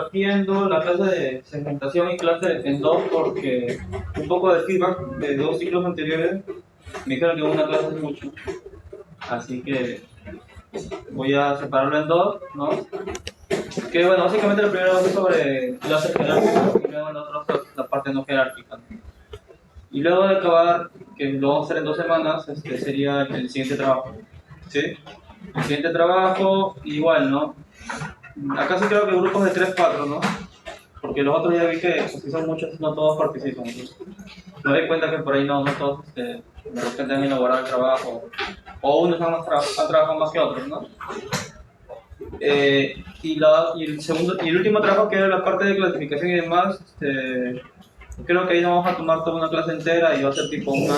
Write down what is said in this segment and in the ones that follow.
partiendo la clase de segmentación y clase en dos porque un poco de feedback de dos ciclos anteriores me dijeron que una clase es mucho. Así que voy a separarlo en dos, ¿no? Que bueno, básicamente lo primero es sobre clases jerárquicas y luego la otra la parte no jerárquica. Y luego de acabar, que lo vamos a hacer en 2 semanas, sería el siguiente trabajo. ¿Sí? El siguiente trabajo, igual, ¿no? Acá sí creo que grupos de 3 4, ¿no? Porque los otros ya vi que si son muchos, no todos participan. Entonces, me doy cuenta que por ahí no todos de repente han elaborado el trabajo. O unos han trabajado más que otros, ¿no? Y el segundo y el último trabajo, que era la parte de clasificación y demás, creo que ahí no vamos a tomar toda una clase entera y va a ser tipo una...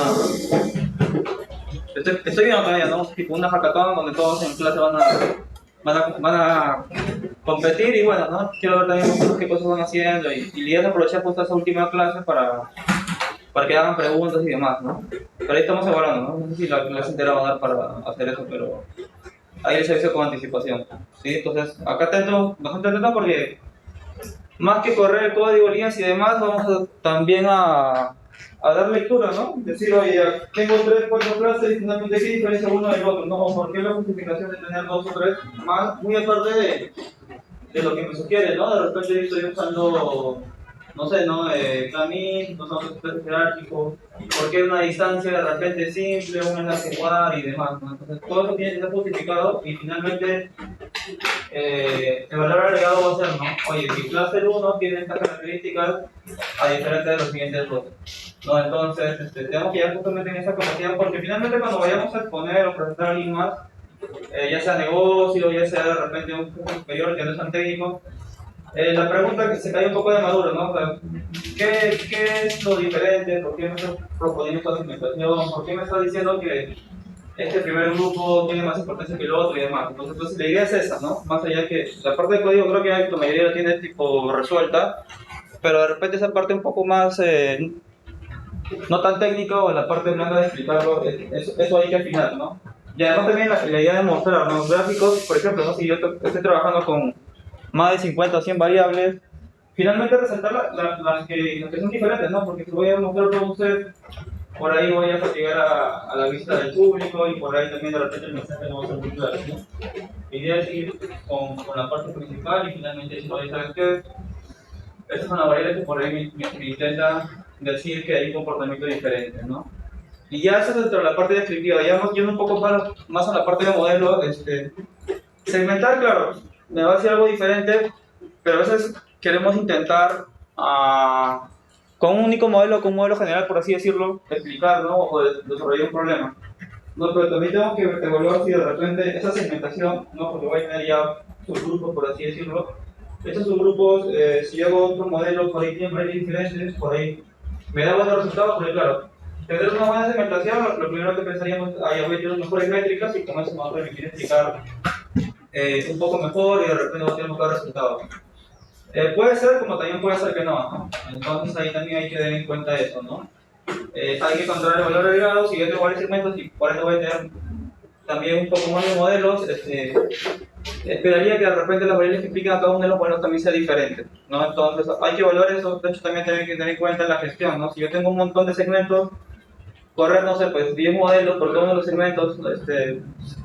Estoy viendo todavía, ¿no? Tipo una hackathon donde todos en clase van a competir y bueno, ¿no? Quiero ver también vosotros qué cosas van haciendo y la idea es aprovechar justo esa última clase para que hagan preguntas y demás, ¿no? Pero ahí estamos evaluando, ¿no? No sé si la clase entera va a dar para hacer eso, pero ahí les aviso con anticipación, ¿sí? Entonces, acá atento, bastante atento porque más que correr el código, líneas y demás, vamos también a dar lectura, ¿no? Decir, oye, tengo 3, 4 clases y finalmente qué diferencia uno del otro, ¿no? ¿Por qué la justificación de tener 2 o 3 más? Muy aparte de lo que me sugiere, ¿no? De repente estoy usando, no sé, ¿no? Camin, no son los jerárquicos, ¿por qué una distancia de repente simple, un enlace igual y demás, ¿no? Entonces, todo eso tiene que ser justificado y finalmente el valor agregado va a ser, ¿no? Oye, mi clase 1 tiene estas características a diferencia de los siguientes dos. ¿No? Entonces, tenemos que llegar justamente en esa capacidad porque finalmente cuando vayamos a exponer o presentar a alguien más, ya sea negocio, ya sea de repente un curso superior que no es tan técnico, la pregunta que se cae un poco de maduro, ¿no? O sea, ¿qué es lo diferente? ¿Por qué me estás proponiendo esta segmentación? ¿Por qué me estás diciendo que este primer grupo tiene más importancia que el otro y demás? Entonces la idea es esa, ¿no? Más allá que la parte de código creo que la mayoría la tiene tipo resuelta, pero de repente esa parte un poco más no tan técnica o la parte blanca de explicarlo, eso hay que afinar, ¿no? Y además también la idea de mostrar los gráficos, por ejemplo, ¿no? Si yo estoy trabajando con más de 50 o 100 variables, finalmente resaltar las que son diferentes, ¿no? Porque si voy a mostrar todo usted, por ahí voy a fatigar a la vista del público y por ahí también de repente el mensaje no va a ser muy claro, ¿no? La idea es ir con la parte principal y finalmente decir, oye, ¿sabes qué? Esta es una variable que por ahí me intenta decir que hay un comportamiento diferente, ¿no? Y ya eso es dentro de la parte descriptiva, ya yendo un poco más a la parte de modelo, segmentar, claro, me va a decir algo diferente, pero a veces queremos intentar con un único modelo, con un modelo general, por así decirlo, explicar, ¿no? O desarrollar un problema. No, pero también tengo que evaluar si de repente esa segmentación, ¿no? Porque voy a tener ya subgrupos, por así decirlo. Estos subgrupos, si yo hago otro modelo, por ahí tienen varios diferentes, por ahí me da buenos resultados, porque claro, tener una buena segmentación, lo primero que pensaríamos, ya voy a tener mejores métricas y con eso me va a permitir explicar un poco mejor y de repente va a tener mejores resultados. Puede ser como también puede ser que no, ¿no? Entonces ahí también hay que tener en cuenta eso, ¿no? Hay que controlar el valor agregado, si yo tengo varios segmentos y por eso voy a tener también un poco más de modelos, esperaría que de repente las variables que implican a cada uno de los modelos también sea diferente, ¿no? Entonces hay que evaluar eso, de hecho también hay que tener en cuenta la gestión, ¿no? Si yo tengo un montón de segmentos, correr, no sé, pues 10 modelos por cada uno de los segmentos,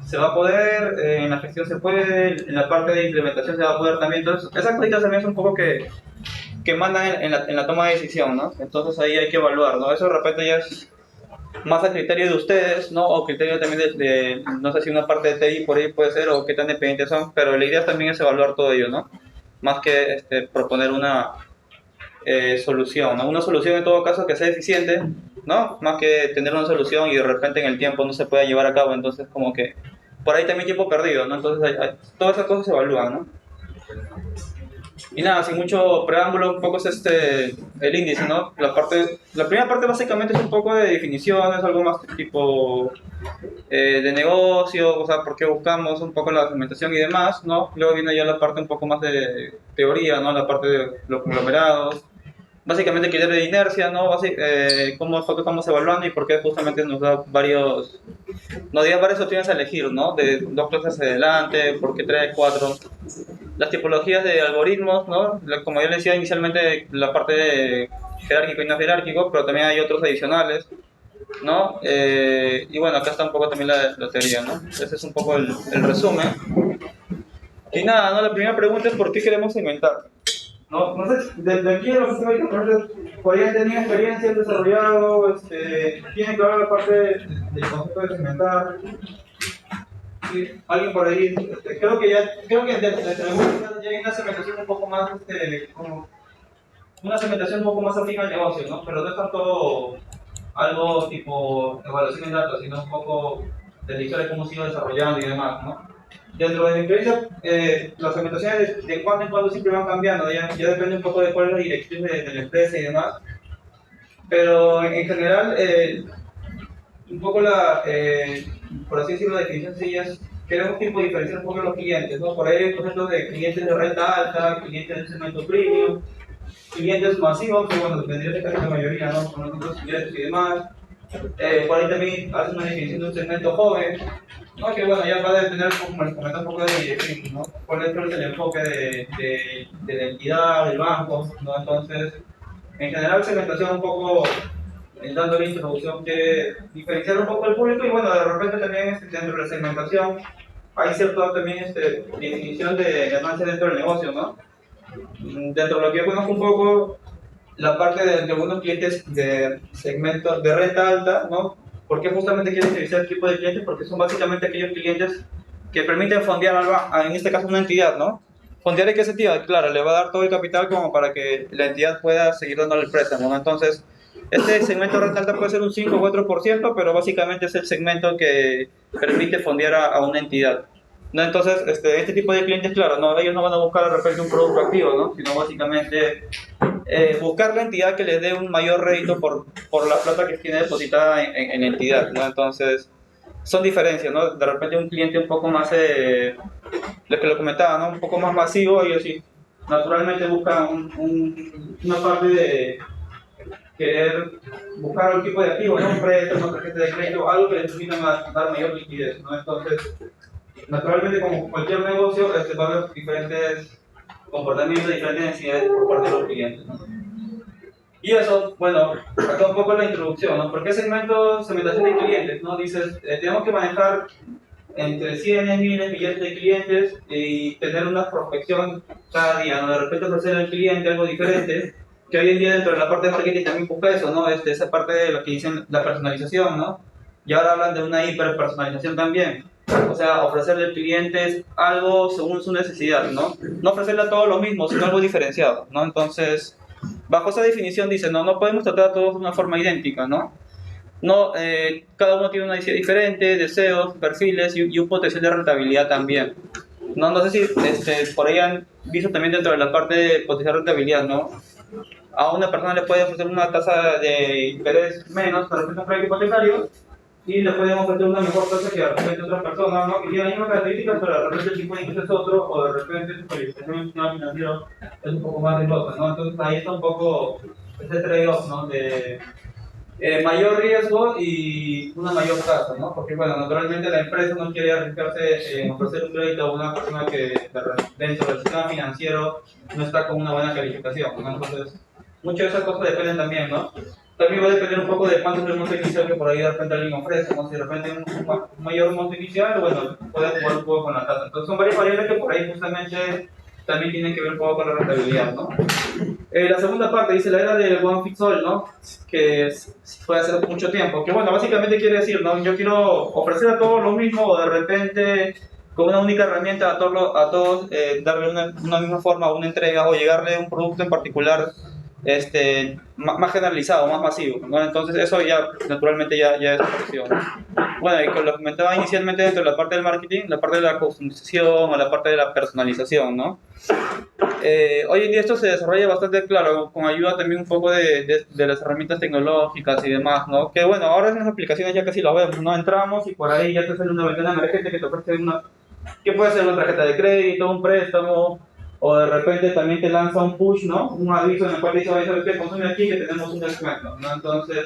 se va a poder, en la gestión se puede, en la parte de implementación se va a poder también, entonces esas cositas también es un poco que mandan en la toma de decisión, ¿no? Entonces ahí hay que evaluar, ¿no? Eso de repente ya es más a criterio de ustedes, ¿no? O criterio también no sé si una parte de TI por ahí puede ser o qué tan dependientes son, pero la idea también es evaluar todo ello, ¿no? Más que proponer una solución, ¿no? Una solución en todo caso que sea eficiente, ¿no? Más que tener una solución y de repente en el tiempo no se pueda llevar a cabo, entonces como que por ahí también tiempo perdido, ¿no? Entonces todas esas cosas se evalúan, ¿no? Y nada, sin mucho preámbulo, un poco es el índice, ¿no? La primera parte básicamente es un poco de definiciones, algo más tipo de negocio, o sea, por qué buscamos un poco la segmentación y demás, ¿no? Luego viene ya la parte un poco más de teoría, ¿no? La parte de los conglomerados. Básicamente criterio de inercia, ¿no? Cómo fue que estamos evaluando y por qué justamente nos da nos dio varias opciones a elegir, ¿no? De 2 clases adelante, por qué 3, 4. las tipologías de algoritmos, ¿no? Como yo le decía inicialmente, la parte de jerárquico y no jerárquico, pero también hay otros adicionales, ¿no? Y bueno, acá está un poco también la teoría, ¿no? Ese es un poco el resumen. Y nada, ¿no? La primera pregunta es ¿por qué queremos segmentar? No sé, de aquí a los que por ahí han tenido experiencia, han desarrollado, tienen claro la parte del concepto de segmentar. Sí, alguien por ahí, creo que desde ya hay una segmentación un poco más, como una segmentación un poco más afín al negocio, ¿no? Pero no es tanto algo tipo evaluación en datos, sino un poco de la historia de cómo se iba desarrollando y demás, ¿no? Dentro de mi experiencia, las segmentaciones de cuando en cuando siempre van cambiando, ya depende un poco de cuál es la dirección de la empresa y demás, pero en general, un poco por así decirlo, la definición sencilla es queremos tipo diferenciar un poco los clientes, ¿no? Por ahí hay conceptos de clientes de renta alta, clientes de segmento premium, clientes masivos, que bueno, tendría que ser la mayoría, ¿no? Con los otros ingresos y demás. Por ahí también hace una definición de un segmento joven, ¿no? Que bueno, ya va a tener, como les comentaba, un poco de dirección, ¿no? Cuál es el enfoque de la entidad, del banco, ¿no? Entonces, en general, segmentación un poco, dando la introducción, que diferenciar un poco el público y bueno, de repente también dentro de la segmentación hay cierta también definición de ganancia dentro del negocio, ¿no? Dentro de lo que yo conozco un poco, la parte de algunos clientes de segmentos de renta alta, ¿no? ¿Por qué justamente quieren utilizar este tipo de clientes? Porque son básicamente aquellos clientes que permiten fondear, en este caso, una entidad, ¿no? ¿Fondear en qué sentido? Claro, le va a dar todo el capital como para que la entidad pueda seguir dándole el préstamo, ¿no? Entonces, este segmento de renta alta puede ser un 5 o 4%, pero básicamente es el segmento que permite fondear a una entidad. ¿No? Entonces, este tipo de clientes, claro, no, ellos no van a buscar de repente un producto activo, ¿no? Sino básicamente buscar la entidad que les dé un mayor rédito por la plata que tiene depositada en la entidad, ¿no? Entonces, son diferencias, ¿no? De repente un cliente un poco más, lo que lo comentaba, ¿no? Un poco más masivo, ellos sí, naturalmente buscan una parte de querer buscar un tipo de activo, ¿no? Un préstamo, una tarjeta de crédito, algo que les permita dar mayor liquidez, ¿no? Entonces, naturalmente, como cualquier negocio, va a haber diferentes comportamientos, diferentes necesidades por parte de los clientes, ¿no? Y eso, bueno, acá un poco la introducción, ¿no? ¿Por qué segmentación de clientes? ¿No? Dices, tenemos que manejar entre 100 y 1000 millones de clientes y tener una prospección cada día, ¿no? De repente ofrecer al cliente algo diferente, que hoy en día dentro de la parte de marketing también busca eso, ¿no? Esa parte de lo que dicen la personalización, ¿no? Y ahora hablan de una hiperpersonalización también. O sea, ofrecerle al cliente algo según su necesidad, ¿no? No ofrecerle a todos lo mismo, sino algo diferenciado, ¿no? Entonces, bajo esa definición dice, no podemos tratar a todos de una forma idéntica, ¿no? No, cada uno tiene una necesidad diferente, deseos, perfiles y un potencial de rentabilidad también. No sé si por ahí han visto también dentro de la parte de potencial de rentabilidad, ¿no? A una persona le puede ofrecer una tasa de interés menos para un crédito hipotecario y le pueden ofrecer una mejor tasa que de repente otra persona, ¿no? Que tiene las mismas características, pero de repente el tipo de interés es otro, o de repente su calificación financiera es un poco más riesgosa, ¿no? Entonces ahí está un poco ese trade-off, ¿no? De mayor riesgo y una mayor tasa, ¿no? Porque, bueno, naturalmente la empresa no quiere arriesgarse en ofrecer un crédito a una persona que dentro del sistema financiero no está con una buena calificación, ¿no? Entonces, muchas de esas cosas dependen también, ¿no? También va a depender un poco de cuánto es el monto inicial que por ahí de repente alguien ofrece, ¿no? Si de repente un mayor monto inicial, bueno, puede jugar un poco con la tasa. Entonces, son varias variables que por ahí justamente también tienen que ver un poco con la rentabilidad, ¿no? La segunda parte dice la era del one fits all, ¿no? Que puede hacer mucho tiempo. Que bueno, básicamente quiere decir, ¿no? Yo quiero ofrecer a todos lo mismo o de repente con una única herramienta a todos darle una misma forma, una entrega o llegarle a un producto en particular más generalizado, más masivo, ¿no? Entonces eso ya naturalmente ya es opción. Bueno, y como lo comentaba inicialmente dentro de la parte del marketing, la parte de la customización o la parte de la personalización, ¿no? Hoy en día esto se desarrolla bastante claro, con ayuda también un poco de las herramientas tecnológicas y demás, ¿no? Que bueno, ahora en las aplicaciones ya casi lo vemos, ¿no? Entramos y por ahí ya te sale una ventana emergente que te ofrece que puede ser una tarjeta de crédito, un préstamo, o de repente también te lanza un push, ¿no? Un aviso en el cual te dice, oye, ¿sabes qué? Consume aquí que tenemos un descuento, ¿no? Entonces,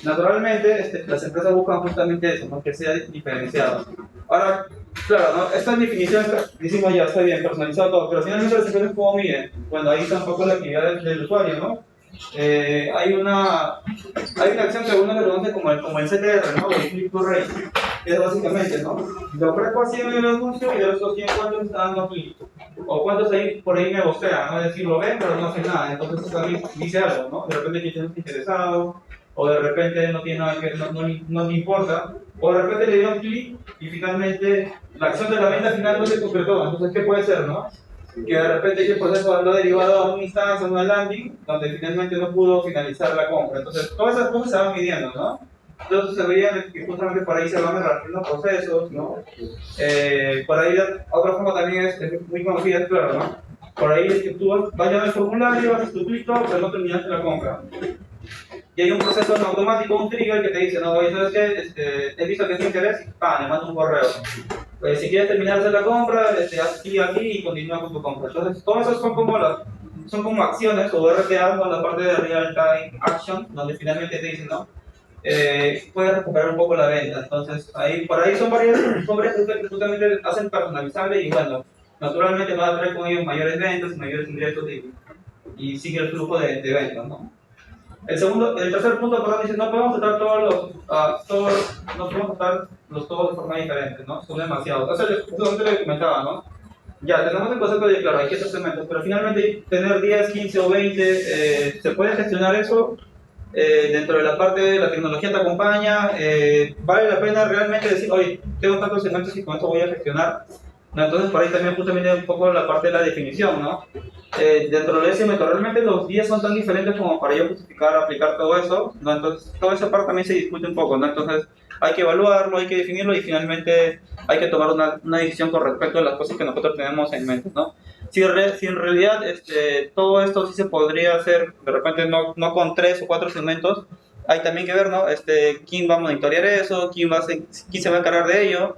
naturalmente, las empresas buscan justamente eso, ¿no? Que sea diferenciado. Ahora, Claro, ¿no? Esta definición, decimos ya, está bien, personalizado todo, pero finalmente los sectores cómo miden. Bueno, ahí está un poco la actividad del usuario, ¿no? Hay una acción que algunos le conocen como el CTR, ¿no? O el click to rate, que es básicamente, ¿no? Yo ofrezco a 100 en el anuncio y de esos 100 cuántos está dando clic. O cuántos ahí por ahí me bostean, ¿no? Es decir, lo ven pero no hacen nada, entonces eso también dice algo, ¿no? De repente que no está interesado, o de repente no tiene nada que no le importa, o de repente le dio un clic y finalmente la acción de la venta final no se concretó. Entonces, ¿qué puede ser, no? Que de repente ese proceso ando derivado a una instancia, a una landing, donde finalmente no pudo finalizar la compra. Entonces, todas esas cosas se van midiendo, ¿no? Entonces, se veía que justamente por ahí se van realizando procesos, ¿no? Por ahí, otra forma también es muy conocida, es claro, ¿no? Por ahí es que tú vas llenando el formulario, haces tu clic, pero no terminaste la compra. Y hay un proceso en automático, un trigger que te dice, no, oye, ¿sabes qué? He visto que es interés y ¡pam! Le mando un correo. Si quieres terminar de hacer la compra, haz clic aquí y continúa con tu compra. Entonces, todo eso son como acciones o RTA con la parte de Real Time Action, donde finalmente te dicen, ¿no? Puedes recuperar un poco la venta. Entonces, por ahí son varias cosas que justamente hacen personalizable y bueno, naturalmente va a traer con ellos mayores ventas, mayores ingresos y sigue el flujo de ventas, ¿no? El tercer punto, perdón, dice, no podemos tratar no podemos tratar los todos de forma diferente, ¿no? Son demasiados. Eso es lo que comentaba, ¿no? Ya, tenemos el concepto de, claro, hay que hacer segmentos, pero finalmente tener 10, 15 o 20, se puede gestionar eso dentro de la parte de la tecnología te acompaña, vale la pena realmente decir, oye, tengo tantos segmentos y con esto voy a gestionar. ¿No? Entonces, por ahí también justamente un poco la parte de la definición, ¿no? Dentro de ese método, realmente los días son tan diferentes como para yo justificar, aplicar todo eso, ¿no? Entonces, toda esa parte también se discute un poco, ¿no? Entonces, hay que evaluarlo, hay que definirlo y finalmente hay que tomar una decisión con respecto a las cosas que nosotros tenemos en mente, ¿no? Si en realidad todo esto sí se podría hacer, de repente no con 3 o 4 segmentos, hay también que ver, ¿no? Quién va a monitorear eso, quién se va a encargar de ello,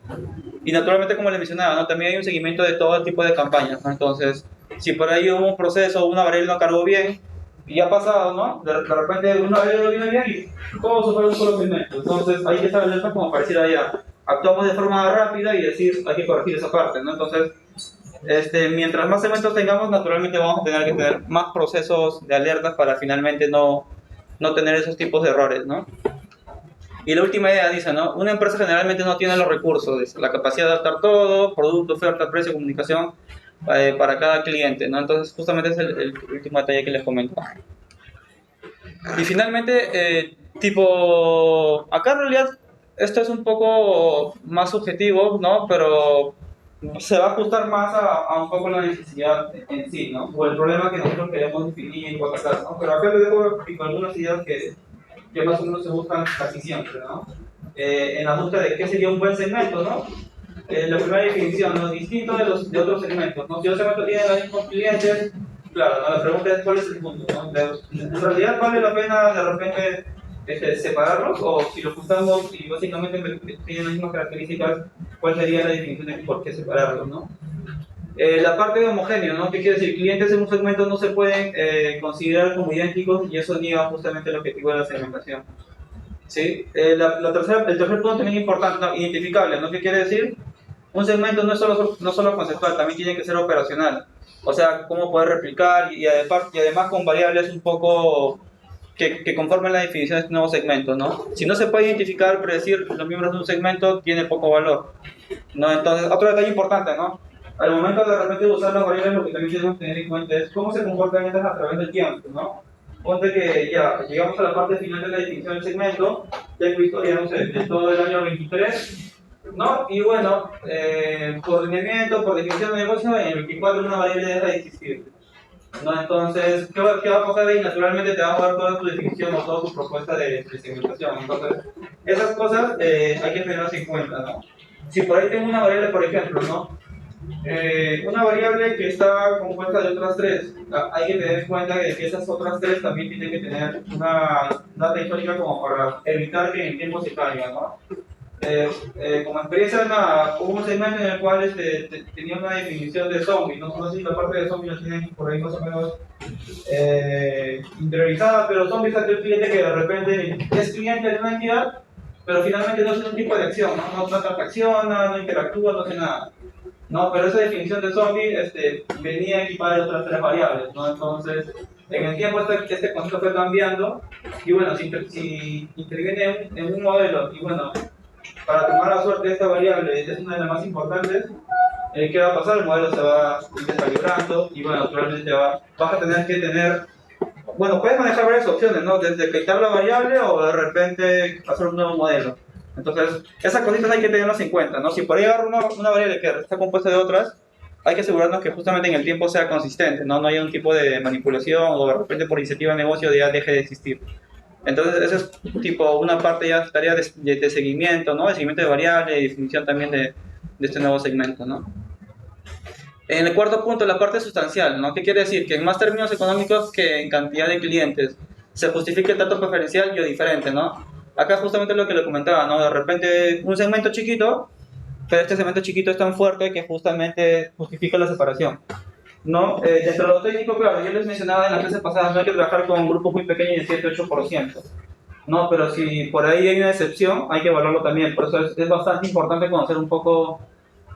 y naturalmente, como les mencionaba, ¿no? También hay un seguimiento de todo tipo de campañas, ¿no? Entonces, si por ahí hubo un proceso, una variable no cargó bien, y ha pasado, ¿no? De repente una variable no viene bien y todo se fue a un solo segmento. Entonces, hay que estar alerta como para decir allá, actuamos de forma rápida y decir, hay que corregir esa parte, ¿no? Entonces, mientras más segmentos tengamos, naturalmente vamos a tener que tener más procesos de alertas para finalmente no tener esos tipos de errores, ¿no? Y la última idea dice, ¿no? Una empresa generalmente no tiene los recursos, dice, la capacidad de adaptar todo, producto, oferta, precio, comunicación, para cada cliente, ¿no? Entonces, justamente es el último detalle que les comento. Y finalmente, acá en realidad esto es un poco más subjetivo, ¿no? Pero se va a ajustar más a un poco la necesidad en sí, ¿no? O el problema que nosotros queremos definir o atacar, ¿no? Pero acá les dejo algunas ideas que más o menos se buscan casi siempre, ¿no? En la búsqueda de qué sería un buen segmento, ¿no? La primera definición, ¿no? Distinto de otros segmentos, ¿no? Si los segmentos tienen los mismos clientes, claro, ¿no? La pregunta es cuál es el punto, ¿no? ¿En realidad vale la pena de repente separarlos o si los juntamos y básicamente tienen las mismas características, cuál sería la definición de por qué separarlos, ¿no? La parte de homogéneo, ¿no? ¿Qué quiere decir? Clientes en un segmento no se pueden considerar como idénticos y eso niega justamente el objetivo de la segmentación. ¿Sí? El tercer punto también importante, ¿no? Identificable, ¿no? ¿Qué quiere decir? Un segmento no solo conceptual, también tiene que ser operacional. O sea, cómo poder replicar y además con variables un poco que conformen la definición de este nuevo segmento, ¿no? Si no se puede identificar, predecir los miembros de un segmento, tiene poco valor, ¿no? Entonces, otro detalle importante, ¿no? Al momento de repente usar las variables, lo que también tenemos que tener en cuenta es cómo se comportan estas a través del tiempo, ¿no? Ponte que ya llegamos a la parte final de la definición del segmento, ya he visto, ya no sé, de todo el año 23, ¿no? Y bueno, por lineamiento, por definición de negocio, en el 24 una variable deja de existir, ¿no? Entonces, ¿qué va a pasar ahí? Naturalmente te va a dar toda tu definición o toda tu propuesta de segmentación. Entonces, esas cosas hay que tenerlas en cuenta, ¿no? Si por ahí tengo una variable, por ejemplo, ¿no? Una variable que está compuesta de otras tres, hay que tener en cuenta que esas otras tres también tienen que tener una data histórica como para evitar que en el tiempo se caiga, ¿no? Como experiencia, hubo un segmento en el cual tenía una definición de zombie, no sé si la parte de zombie la tienen por ahí más o menos interiorizada, pero zombie es aquel cliente que de repente es cliente de una entidad pero finalmente no es un tipo de acción, ¿no? No transacciona, no interactúa, no hace nada. No, pero esa definición de zombie venía equipada de otras tres variables, ¿no? Entonces, en el tiempo este concepto fue cambiando y bueno, si interviene en un modelo y bueno, para tomar la suerte de esta variable es una de las más importantes, ¿qué va a pasar? El modelo se va descalibrando y bueno, probablemente vas a tener que tener, bueno, puedes manejar varias opciones, ¿no? Desde quitar la variable o de repente hacer un nuevo modelo. Entonces, esas cositas hay que tenerlas en cuenta, ¿no? Si por ahí agarro una variable que está compuesta de otras, hay que asegurarnos que justamente en el tiempo sea consistente, ¿no? No haya un tipo de manipulación o de repente por iniciativa de negocio ya deje de existir. Entonces, eso es tipo una parte ya tarea de seguimiento, ¿no? De seguimiento de variable y definición también de este nuevo segmento, ¿no? En el cuarto punto, la parte sustancial, ¿no? ¿Qué quiere decir? Que en más términos económicos que en cantidad de clientes se justifique el trato preferencial y o diferente, ¿no? Acá justamente lo que le comentaba, ¿no? De repente un segmento chiquito, pero este segmento chiquito es tan fuerte que justamente justifica la separación, ¿no? Dentro de lo técnico, claro, yo les mencionaba en la clase pasada, no hay que trabajar con grupos muy pequeños de 7-8%, ¿no? Pero si por ahí hay una excepción, hay que evaluarlo también. Por eso es bastante importante conocer un poco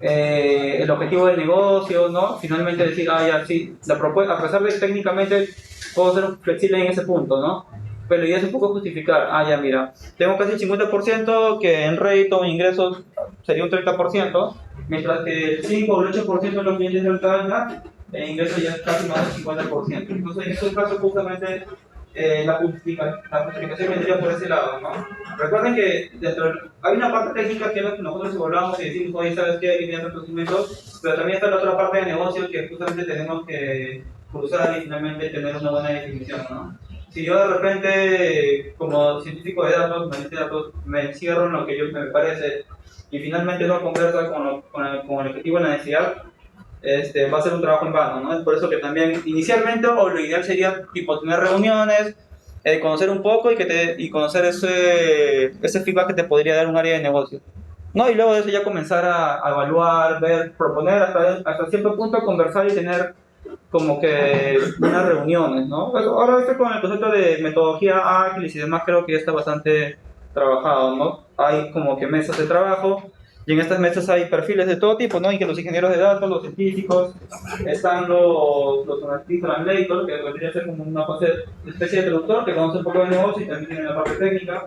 el objetivo del negocio, ¿no? Finalmente decir, ya sí, la propuesta, a pesar de que técnicamente puedo ser flexible en ese punto, ¿no? Pero ya es un poco justificar, ya mira, tengo casi el 50% que en rédito o ingresos sería un 30%, mientras que el 5 o el 8% de los clientes de alta alta, el ingreso ya es casi más del 50%. Entonces, en esos casos, justamente la justificación vendría por ese lado, ¿no? Recuerden que hay una parte técnica que es la que nosotros evaluamos y decimos, oye, ¿sabes qué? Hay que tener procedimientos, pero también está la otra parte de negocio que justamente tenemos que cruzar y finalmente tener una buena definición, ¿no? Si yo de repente, como científico de datos, me encierro en lo que me parece y finalmente no conversa con el objetivo de la necesidad, va a ser un trabajo en vano, ¿no? Es por eso que también inicialmente o lo ideal sería tipo tener reuniones, conocer un poco y conocer ese feedback que te podría dar un área de negocio, ¿no? Y luego de eso ya comenzar a evaluar, ver, proponer, hasta cierto punto conversar y tener como que unas reuniones, ¿no? Pero ahora con el concepto de metodología ágil y demás creo que ya está bastante trabajado, ¿no? Hay como que mesas de trabajo y en estas mesas hay perfiles de todo tipo, ¿no? Y que los ingenieros de datos, los científicos, están los analistas translators, que vendría a ser como una especie de traductor que conoce un poco de negocio y también tiene la parte técnica.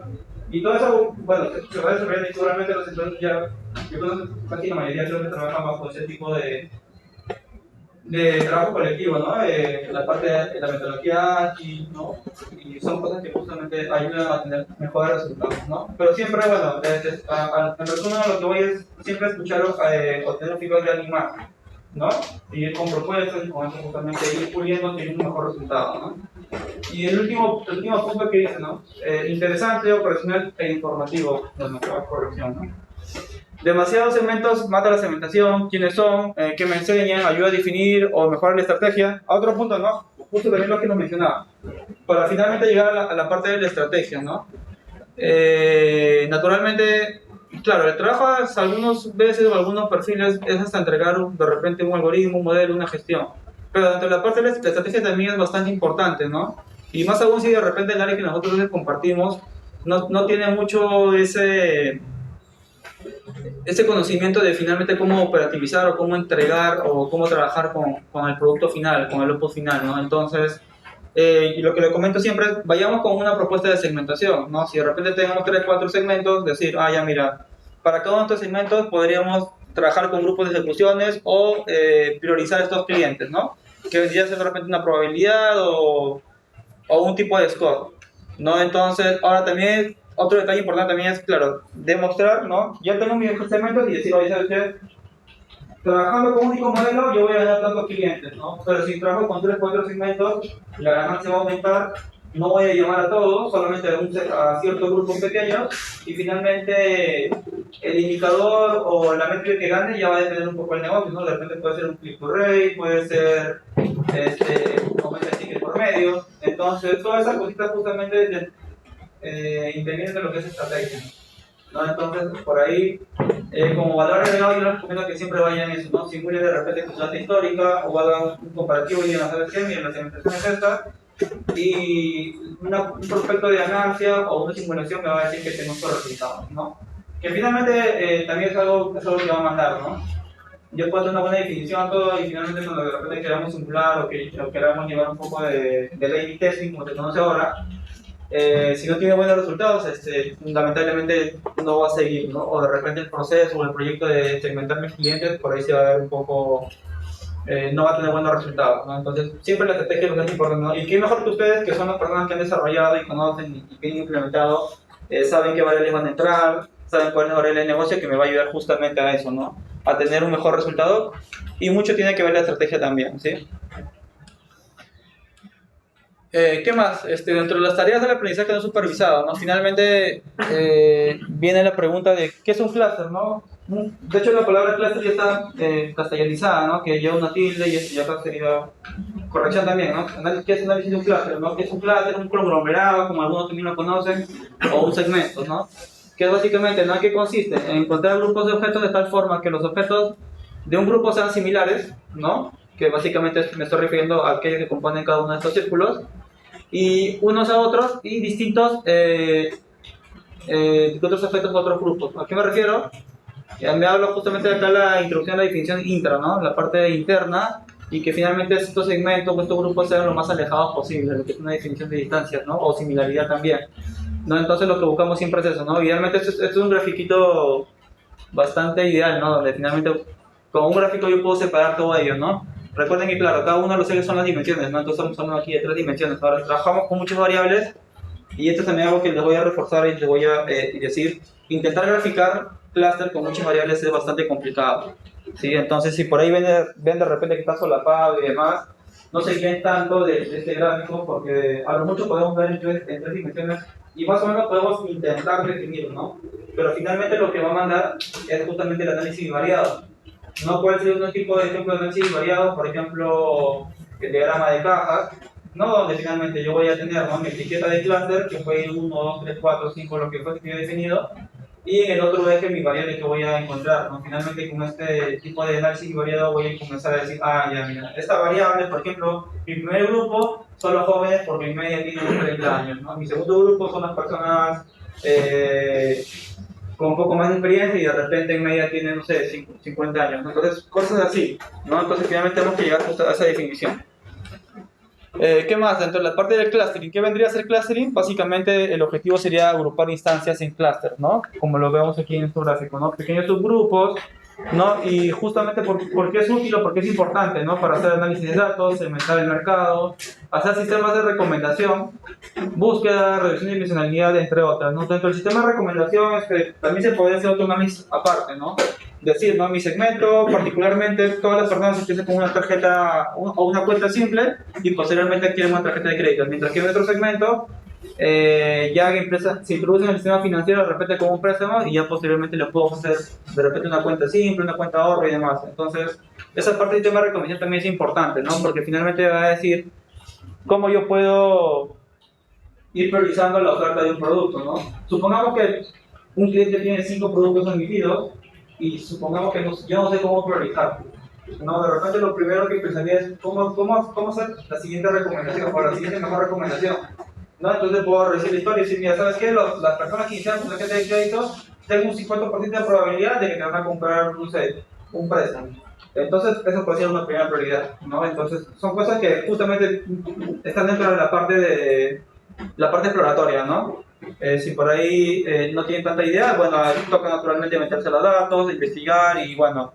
Y todo eso, bueno, se va desarrollando y seguramente los entonces ya, yo creo que casi la mayoría creo que trabajan bajo ese tipo de trabajo colectivo, ¿no? La parte de la metodología ágil, ¿no? Y son cosas que justamente ayudan a tener mejores resultados, ¿no? Pero siempre, bueno, en resumen a lo que voy es siempre escuchar o tener un feedback de alguien más, ¿no? Y ir con propuestas y con eso justamente ir puliendo tener un mejor resultado, ¿no? Y el último punto que dice, ¿no? Interesante, operacional e informativo de nuestra corrección, ¿no? Demasiados segmentos mata la segmentación, quiénes son, qué me enseñan, ayuda a definir o mejorar la estrategia. A otro punto, ¿no? Justo también lo que nos mencionaba. Para finalmente llegar a la parte de la estrategia, ¿no? Naturalmente, claro, el trabajo algunas veces o algunos perfiles es hasta entregar de repente un algoritmo, un modelo, una gestión. Pero dentro de la parte de la estrategia también es bastante importante, ¿no? Y más aún si de repente el área que nosotros les compartimos no tiene mucho ese conocimiento de finalmente cómo operativizar o cómo entregar o cómo trabajar con el producto final, con el output final, ¿no? Entonces, y lo que le comento siempre es, vayamos con una propuesta de segmentación, ¿no? Si de repente tenemos 3, 4 segmentos, decir, ya mira, para cada uno de estos segmentos podríamos trabajar con grupos de ejecuciones o priorizar estos clientes, ¿no? Que vendría a ser de repente una probabilidad o un tipo de score, ¿no? Entonces, ahora también, otro detalle importante también es, claro, demostrar, ¿no? Ya tengo mis segmentos y decir, oye, ¿sabes qué? Trabajando con un único modelo, yo voy a ganar tantos clientes, ¿no? Pero si trabajo con 3, 4 segmentos, la ganancia va a aumentar, no voy a llamar a todos, solamente a ciertos grupos pequeños, y finalmente el indicador o la métrica que gane ya va a depender un poco del negocio, ¿no? De repente puede ser un click to rate, puede ser aumento de ticket por medio, entonces todas esas cositas justamente intervienen en lo que es estrategia, ¿no? Entonces, por ahí, como valor agregado, yo les recomiendo que siempre vayan eso, ¿no? Simulen de repente su data histórica o hagan un comparativo y digan, ¿sabes qué? Miren, la segmentación es esta. Y un prospecto de ganancia o una simulación me va a decir que tengo estos resultados, ¿no? Que finalmente también es algo que va a mandar, ¿no? Yo puedo tener una buena definición a todo y finalmente cuando de repente queramos simular o queramos llevar un poco de A/B testing, como se conoce ahora, si no tiene buenos resultados, lamentablemente no va a seguir, ¿no? O de repente el proceso o el proyecto de segmentar mis clientes, por ahí se va a ver un poco, no va a tener buenos resultados, ¿no? Entonces, siempre la estrategia es lo que es importante, ¿no? Y qué mejor que ustedes, que son las personas que han desarrollado y conocen y que han implementado, saben qué variables van a entrar, saben cuál es la variable de negocio que me va a ayudar justamente a eso, ¿no? A tener un mejor resultado. Y mucho tiene que ver la estrategia también, ¿sí? ¿Qué más? Dentro de las tareas del aprendizaje no supervisado, ¿no? Finalmente viene la pregunta de ¿qué es un clúster, no? De hecho, la palabra clúster ya está castellanizada, ¿no? Que lleva una tilde y ya está sería corrección también, ¿no? ¿Qué es análisis de un clúster, no? ¿Qué es un clúster? Un conglomerado, como algunos también lo conocen, o un segmento, ¿no? Que es básicamente, ¿no? ¿Qué consiste? En encontrar grupos de objetos de tal forma que los objetos de un grupo sean similares, ¿no? Que básicamente me estoy refiriendo a aquellos que componen cada uno de estos círculos, y unos a otros y distintos de otros efectos a otros grupos. ¿A qué me refiero? Me hablo justamente de acá la introducción de la definición intra, ¿no? La parte interna, y que finalmente estos segmentos o estos grupos sean lo más alejados posible, lo que es una definición de distancias, ¿no? O similaridad también, ¿no? Entonces lo que buscamos siempre es eso, ¿no? Idealmente esto es un grafiquito bastante ideal, ¿no? Donde finalmente con un gráfico yo puedo separar todo ello, ¿no? Recuerden que, claro, cada uno de los ejes son las dimensiones, ¿no? Entonces estamos hablando aquí de 3 dimensiones. Ahora trabajamos con muchas variables y esto también es algo que les voy a reforzar y les voy a decir. Intentar graficar clúster con muchas variables es bastante complicado, ¿sí? Entonces, si por ahí ven de repente que está solapado y demás, no se guíen tanto de este gráfico porque a lo mucho podemos ver en 3 dimensiones y más o menos podemos intentar definirlo, ¿no? Pero finalmente lo que va a mandar es justamente el análisis variado. No puede ser un tipo de ejemplo de análisis variado, por ejemplo, el diagrama de cajas, no donde finalmente yo voy a tener, ¿no?, mi etiqueta de clúster, que fue 1, 2, 3, 4, 5, lo que fue que yo he definido, y en el otro eje mi variable que voy a encontrar, ¿no? Finalmente con este tipo de análisis variado voy a comenzar a decir, ah, ya mira, esta variable, por ejemplo, mi primer grupo son los jóvenes porque mi media tiene 30 años, ¿no? Mi segundo grupo son las personas con un poco más de experiencia y de repente en media tienen, no sé, 50 años, ¿no? Entonces, cosas así, ¿no? Entonces finalmente tenemos que llegar justo a esa definición. ¿Qué más? Dentro de la parte del clustering, ¿qué vendría a ser clustering? Básicamente el objetivo sería agrupar instancias en clúster, ¿no? Como lo vemos aquí en este gráfico, ¿no? Pequeños subgrupos, ¿no? Y justamente por qué es útil o por qué es importante, ¿no? Para hacer análisis de datos, segmentar el mercado, hacer sistemas de recomendación, búsqueda, reducción de dimensionalidad, entre otras, ¿no? Dentro del sistema de recomendación también se puede hacer otro análisis aparte, ¿no? Decir, ¿no? Mi segmento, particularmente todas las personas empiezan con una tarjeta o una cuenta simple y posteriormente quieren una tarjeta de crédito, mientras que en otro segmento ya empresas se introducen en el sistema financiero de repente con un préstamo y ya posteriormente le puedo hacer de repente una cuenta simple, una cuenta ahorro y demás. Entonces, esa parte del tema de recomendación también es importante, ¿no? Porque finalmente va a decir cómo yo puedo ir priorizando la oferta de un producto, ¿no? Supongamos que un cliente tiene 5 productos emitidos y supongamos que yo no sé cómo priorizar, ¿no? De repente lo primero que pensaría es cómo hacer la siguiente recomendación o la siguiente mejor recomendación, ¿no? Entonces puedo recibir la historia y decir, mira, ¿sabes qué? Las personas que inician con tarjeta de crédito tienen un 50% de probabilidad de que te van a comprar, no sé, un préstamo. Entonces, eso puede ser una primera prioridad, ¿no? Entonces, son cosas que justamente están dentro de la parte exploratoria, ¿no? Si por ahí no tienen tanta idea, bueno, toca naturalmente meterse a los datos, investigar y, bueno,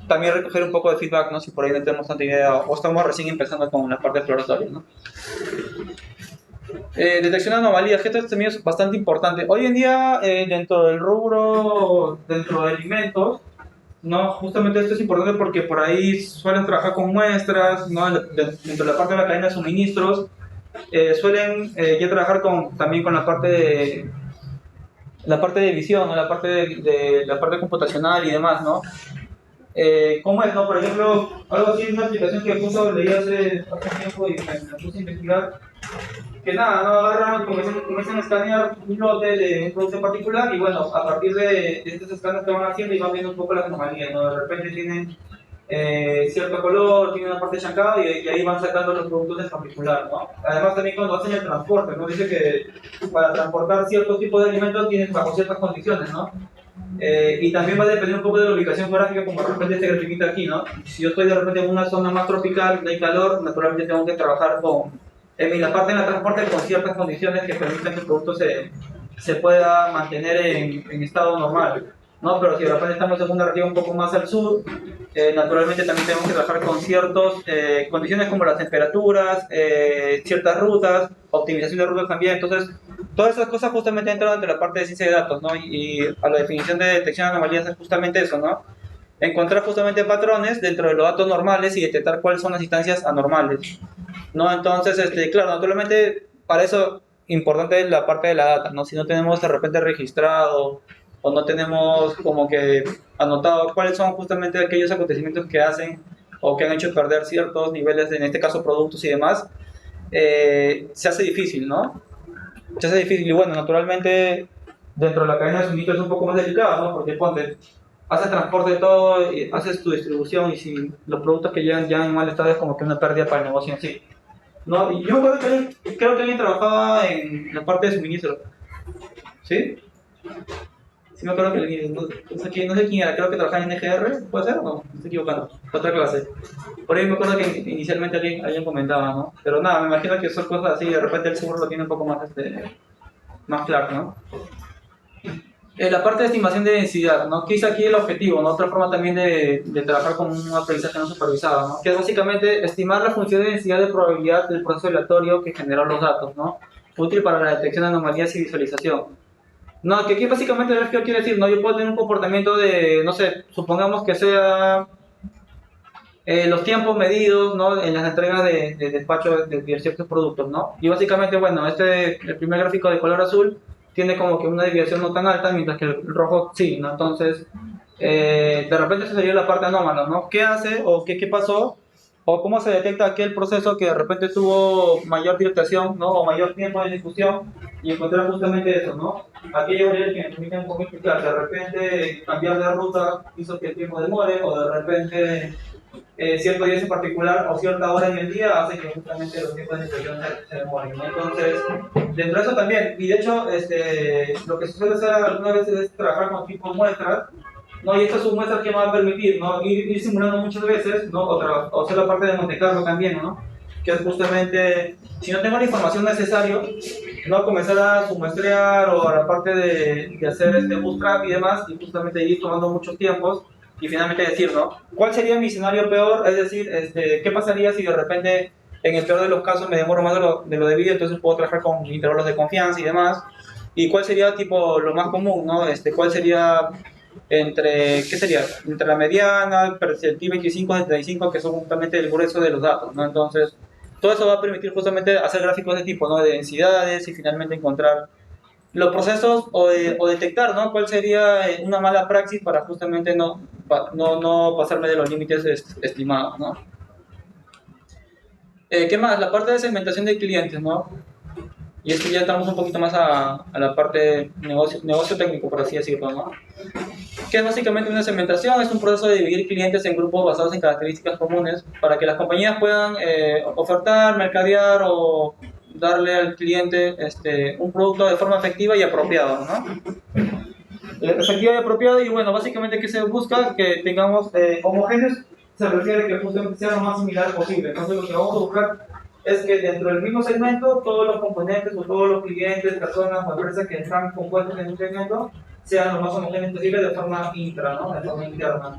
también recoger un poco de feedback, ¿no? Si por ahí no tenemos tanta idea o estamos recién empezando con la parte exploratoria, ¿no? Detección de anomalías, que esto también es bastante importante. Hoy en día, dentro del rubro, dentro de alimentos, ¿no? Justamente esto es importante porque por ahí suelen trabajar con muestras, ¿no? Dentro de la parte de la cadena de suministros, suelen ya trabajar también con la parte de visión, ¿no? La parte computacional y demás, ¿no? ¿Cómo es, no? Por ejemplo, algo así, una aplicación que justo leí hace tiempo y me puse a investigar, que nada, no agarran, comienzan a escanear un lote de un producto en particular y bueno, a partir de estos escáneres que van haciendo y van viendo un poco las anomalías, ¿no? De repente tienen cierto color, tiene una parte chancada y ahí van sacando los productos en particular, ¿no? Además también cuando hacen el transporte, ¿no? Dice que para transportar ciertos tipos de alimentos tienen bajo ciertas condiciones, ¿no? Y también va a depender un poco de la ubicación geográfica, como de repente este grafiquito aquí, ¿no? Si yo estoy de repente en una zona más tropical, no hay calor, naturalmente tengo que trabajar en la parte de la transporte con ciertas condiciones que permitan que el producto se pueda mantener en estado normal, ¿no? Pero si de repente estamos en una región un poco más al sur, naturalmente también tenemos que trabajar con ciertas condiciones como las temperaturas, ciertas rutas, optimización de rutas también. Entonces, todas esas cosas justamente entran dentro de la parte de ciencia de datos, ¿no? Y a la definición de detección de anomalías es justamente eso, ¿no? Encontrar justamente patrones dentro de los datos normales y detectar cuáles son las instancias anormales, ¿no? Entonces, claro, naturalmente para eso importante es la parte de la data, ¿no? Si no tenemos de repente registrado o no tenemos como que anotado cuáles son justamente aquellos acontecimientos que hacen o que han hecho perder ciertos niveles, en este caso productos y demás, se hace difícil, ¿no? Se hace difícil y bueno, naturalmente dentro de la cadena de suministro es un poco más delicado, ¿no? Porque ponte, haces transporte de todo, y haces tu distribución y si los productos que llegan ya en mal estado es como que una pérdida para el negocio en sí. No, y yo creo que alguien trabajaba en la parte de suministro, ¿sí? Sí me acuerdo que no sé quién era, creo que trabajaba en NGR, ¿puede ser o no? Me estoy equivocando, otra clase. Por ahí me acuerdo que inicialmente alguien comentaba, ¿no? Pero nada, me imagino que son cosas así, de repente el seguro lo tiene un poco más, más claro, ¿no? La parte de estimación de densidad, ¿no? ¿Qué es aquí el objetivo? ¿No? Otra forma también de trabajar con un aprendizaje no supervisado, ¿no? Que es básicamente estimar la función de densidad de probabilidad del proceso aleatorio que generó los datos, ¿no? Útil para la detección de anomalías y visualización. No, que aquí básicamente lo que quiere decir, ¿no? Yo puedo tener un comportamiento de, no sé, supongamos que sea los tiempos medidos, ¿no? En las entregas de despacho de ciertos productos, ¿no? Y básicamente, bueno, el primer gráfico de color azul tiene como que una desviación no tan alta, mientras que el rojo sí, ¿no? Entonces, de repente esa sería la parte anómala, ¿no? ¿Qué hace o qué pasó? O cómo se detecta aquel proceso que de repente tuvo mayor dilatación, ¿no? O mayor tiempo de ejecución y encontrar justamente eso, ¿no? Aquella variable que me permite un poco explicar, de repente cambiar de ruta hizo que el tiempo demore, o de repente cierto día en particular o cierta hora en el día hace que justamente los tiempos de ejecución se demoren, ¿no? Entonces, dentro de eso también, y de hecho, lo que se suele hacer algunas veces es trabajar con tipo muestras, ¿no? Y estas son muestras que me van a permitir, ¿no? Ir simulando muchas veces, ¿no? O hacer la parte de Monte Carlo también, ¿no? Que es justamente, si no tengo la información necesaria, no comenzar a submuestrear o a la parte de hacer bootstrap y demás, y justamente ir tomando muchos tiempos y finalmente decir, ¿no? ¿Cuál sería mi escenario peor? Es decir, ¿qué pasaría si de repente, en el peor de los casos, me demoro más de lo debido, entonces puedo trabajar con intervalos de confianza y demás? ¿Y cuál sería, tipo, lo más común, ¿no? ¿Cuál sería qué sería? Entre la mediana, percentil 25-75, que son justamente el grueso de los datos, ¿no? Entonces, todo eso va a permitir justamente hacer gráficos de tipo, ¿no? De densidades y finalmente encontrar los procesos o detectar, ¿no? ¿Cuál sería una mala praxis para justamente no pasarme de los límites estimados, ¿no? ¿Qué más? La parte de segmentación de clientes, ¿no? Y esto ya estamos un poquito más a la parte de negocio técnico, por así decirlo, ¿no? Que es básicamente una segmentación, es un proceso de dividir clientes en grupos basados en características comunes para que las compañías puedan ofertar, mercadear o darle al cliente un producto de forma efectiva y apropiada, ¿no? Efectiva y apropiada, y bueno, básicamente que se busca que tengamos homogéneos, se refiere que justamente sea lo más similar posible. Entonces lo que vamos a buscar es que dentro del mismo segmento todos los componentes o todos los clientes, personas o empresas que están compuestos en un segmento sean lo más homogéneos posible de forma intra, ¿no? De forma interna.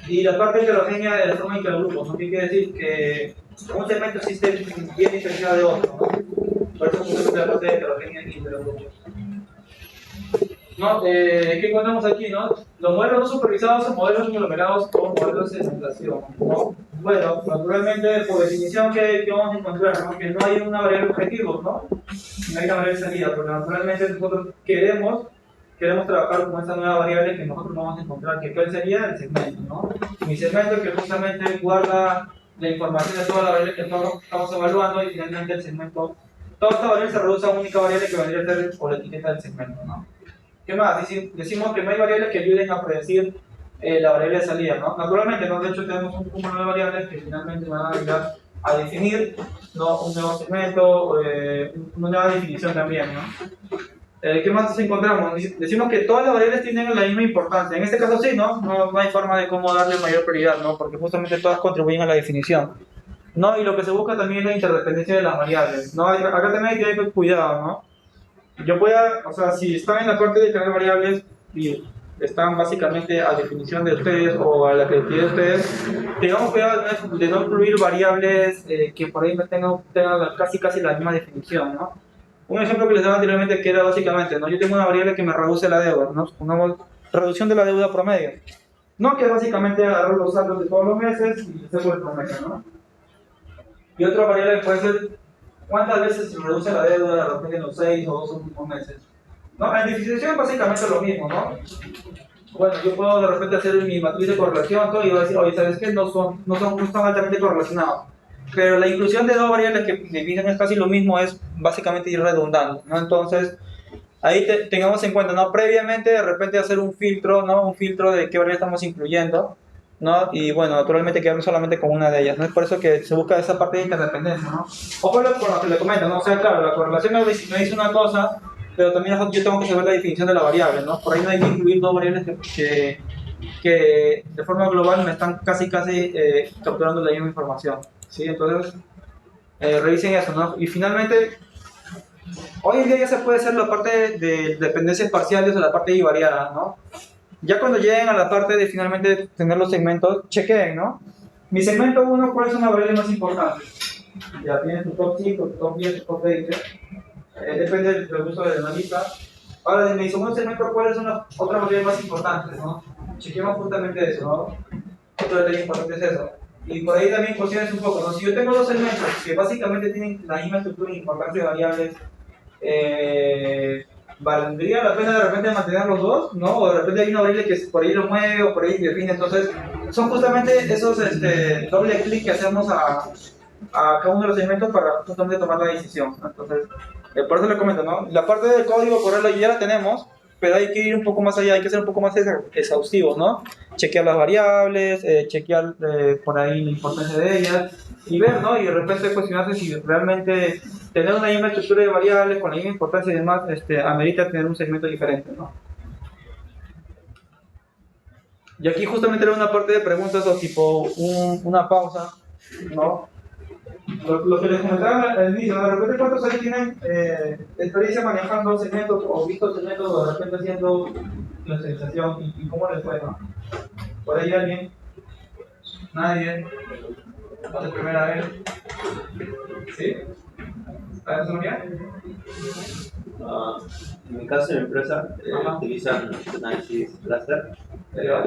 Y la parte heterogénea de forma intergrupo, ¿no? ¿Qué quiere decir? Que un segmento existe bien diferenciado de otro, ¿no? Por eso justamente la parte de heterogénea y intergrupo. ¿No? ¿Qué encontramos aquí, no? Los modelos no supervisados son modelos conglomerados o modelos de segmentación, ¿no? Bueno, naturalmente, por definición, ¿qué vamos a encontrar? ¿No? Que no hay una variable objetivo, ¿no? No hay una variable salida, porque naturalmente nosotros queremos trabajar con esa nueva variable que nosotros vamos a encontrar, que cuál sería el segmento, ¿no? Mi segmento que justamente guarda la información de toda la variable que estamos evaluando y finalmente el segmento, toda esta variable se reduce a una única variable que vendría a ser por la etiqueta del segmento, ¿no? ¿Qué más? Decimos que no hay variables que ayuden a predecir la variable de salida, ¿no? Naturalmente, ¿no? De hecho, tenemos un cúmulo de variables que finalmente van a ayudar a definir, ¿no? Un nuevo segmento, una nueva definición también, ¿no? ¿Qué más encontramos? Decimos que todas las variables tienen la misma importancia. En este caso sí, ¿no? No hay forma de cómo darle mayor prioridad, ¿no? Porque justamente todas contribuyen a la definición. ¿No? Y lo que se busca también es la interdependencia de las variables, ¿no? Acá también hay que tener cuidado, ¿no? Yo voy a, o sea, si están en la parte de crear variables y están básicamente a definición de ustedes o a la creatividad de ustedes, tengamos cuidado de no incluir variables que por ahí no tengan casi la misma definición, ¿no? Un ejemplo que les daba anteriormente que era básicamente, ¿no? Yo tengo una variable que me reduce la deuda, ¿no? Supongamos reducción de la deuda promedio. No, que es básicamente agarrar los saldos de todos los meses y hacerlo el promedio, ¿no? Y otra variable puede ser cuántas veces se reduce la deuda de repente en los 6 o 2 últimos meses. ¿No? En definición básicamente es lo mismo, ¿no? Bueno, yo puedo de repente hacer mi matriz de correlación todo, y voy a decir, oye, ¿sabes qué? No están altamente correlacionados. Pero la inclusión de dos variables que definen es casi lo mismo es básicamente ir redundando, ¿no? Entonces, ahí tengamos en cuenta, ¿no? Previamente, de repente hacer un filtro, ¿no? Un filtro de qué variable estamos incluyendo, ¿no? Y bueno, naturalmente quedarnos solamente con una de ellas, ¿no? Es por eso que se busca esa parte de interdependencia, ¿no? Ojo con lo que le comento, ¿no? O sea, claro, la correlación me dice una cosa, pero también yo tengo que saber la definición de la variable, ¿no? Por ahí no hay que incluir dos variables que de forma global me están casi capturando la misma información, ¿sí? Entonces, revisen eso, ¿no? Y finalmente, hoy en día ya se puede hacer la parte de dependencias parciales o la parte bivariada, ¿no? Ya cuando lleguen a la parte de finalmente tener los segmentos, chequeen, ¿no? Mi segmento 1, ¿cuál es una variable más importante? Ya tienes tu top 5, tu top 10, tu top 20. Depende del uso de la lista. Ahora, de mi segundo segmento, ¿cuáles son las otras variables más importantes, ¿no? Chequeemos justamente eso, ¿no? Otro detalle importante es eso. Y por ahí también cuestiones un poco, ¿no? Si yo tengo dos segmentos que básicamente tienen la misma estructura e importancia de variables, ¿valdría la pena de repente mantener los dos? ¿No? O de repente hay una variable que por ahí lo mueve o por ahí define. Entonces, son justamente esos doble clic que hacemos a cada uno de los segmentos para justamente tomar la decisión, ¿no? Entonces, por eso le comento, ¿no? La parte del código por ahora ya la tenemos, pero hay que ir un poco más allá, hay que ser un poco más exhaustivos, ¿no? Chequear las variables, chequear por ahí la importancia de ellas y ver, ¿no? Y de repente cuestionarse si realmente tener una misma estructura de variables con la misma importancia y demás amerita tener un segmento diferente, ¿no? Y aquí justamente era una parte de preguntas o tipo una pausa, ¿no? Lo que les comentaba al inicio, ¿no? De repente cuántos años tienen experiencia manejando segmentos o visto segmentos o de repente haciendo clasificación y cómo les fue, ¿no? Por ahí alguien, nadie, ¿no? ¿De primera vez? ¿Sí? ¿Para eso bien? En mi caso, en mi empresa, utilizan análisis cluster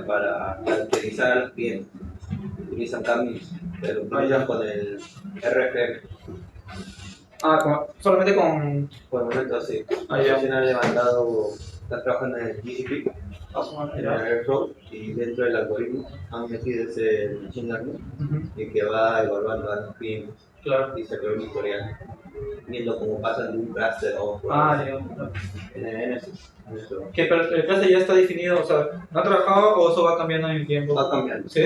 para caracterizar a los clientes. Utilizan Camis, pero utilizan con el RFM. Solamente con... Por el momento, sí. Ya. Recién han levantado, están trabajando en el GCP, en el Airflow, y dentro del algoritmo han metido ese machine learning y que va evaluando a los clientes. Claro. Y se crea un historial, viendo cómo pasan de un cluster a otro. En eso. Que pero el clase ya está definido, o sea, ¿no ha trabajado o eso va cambiando en el tiempo? Va cambiando. ¿Sí?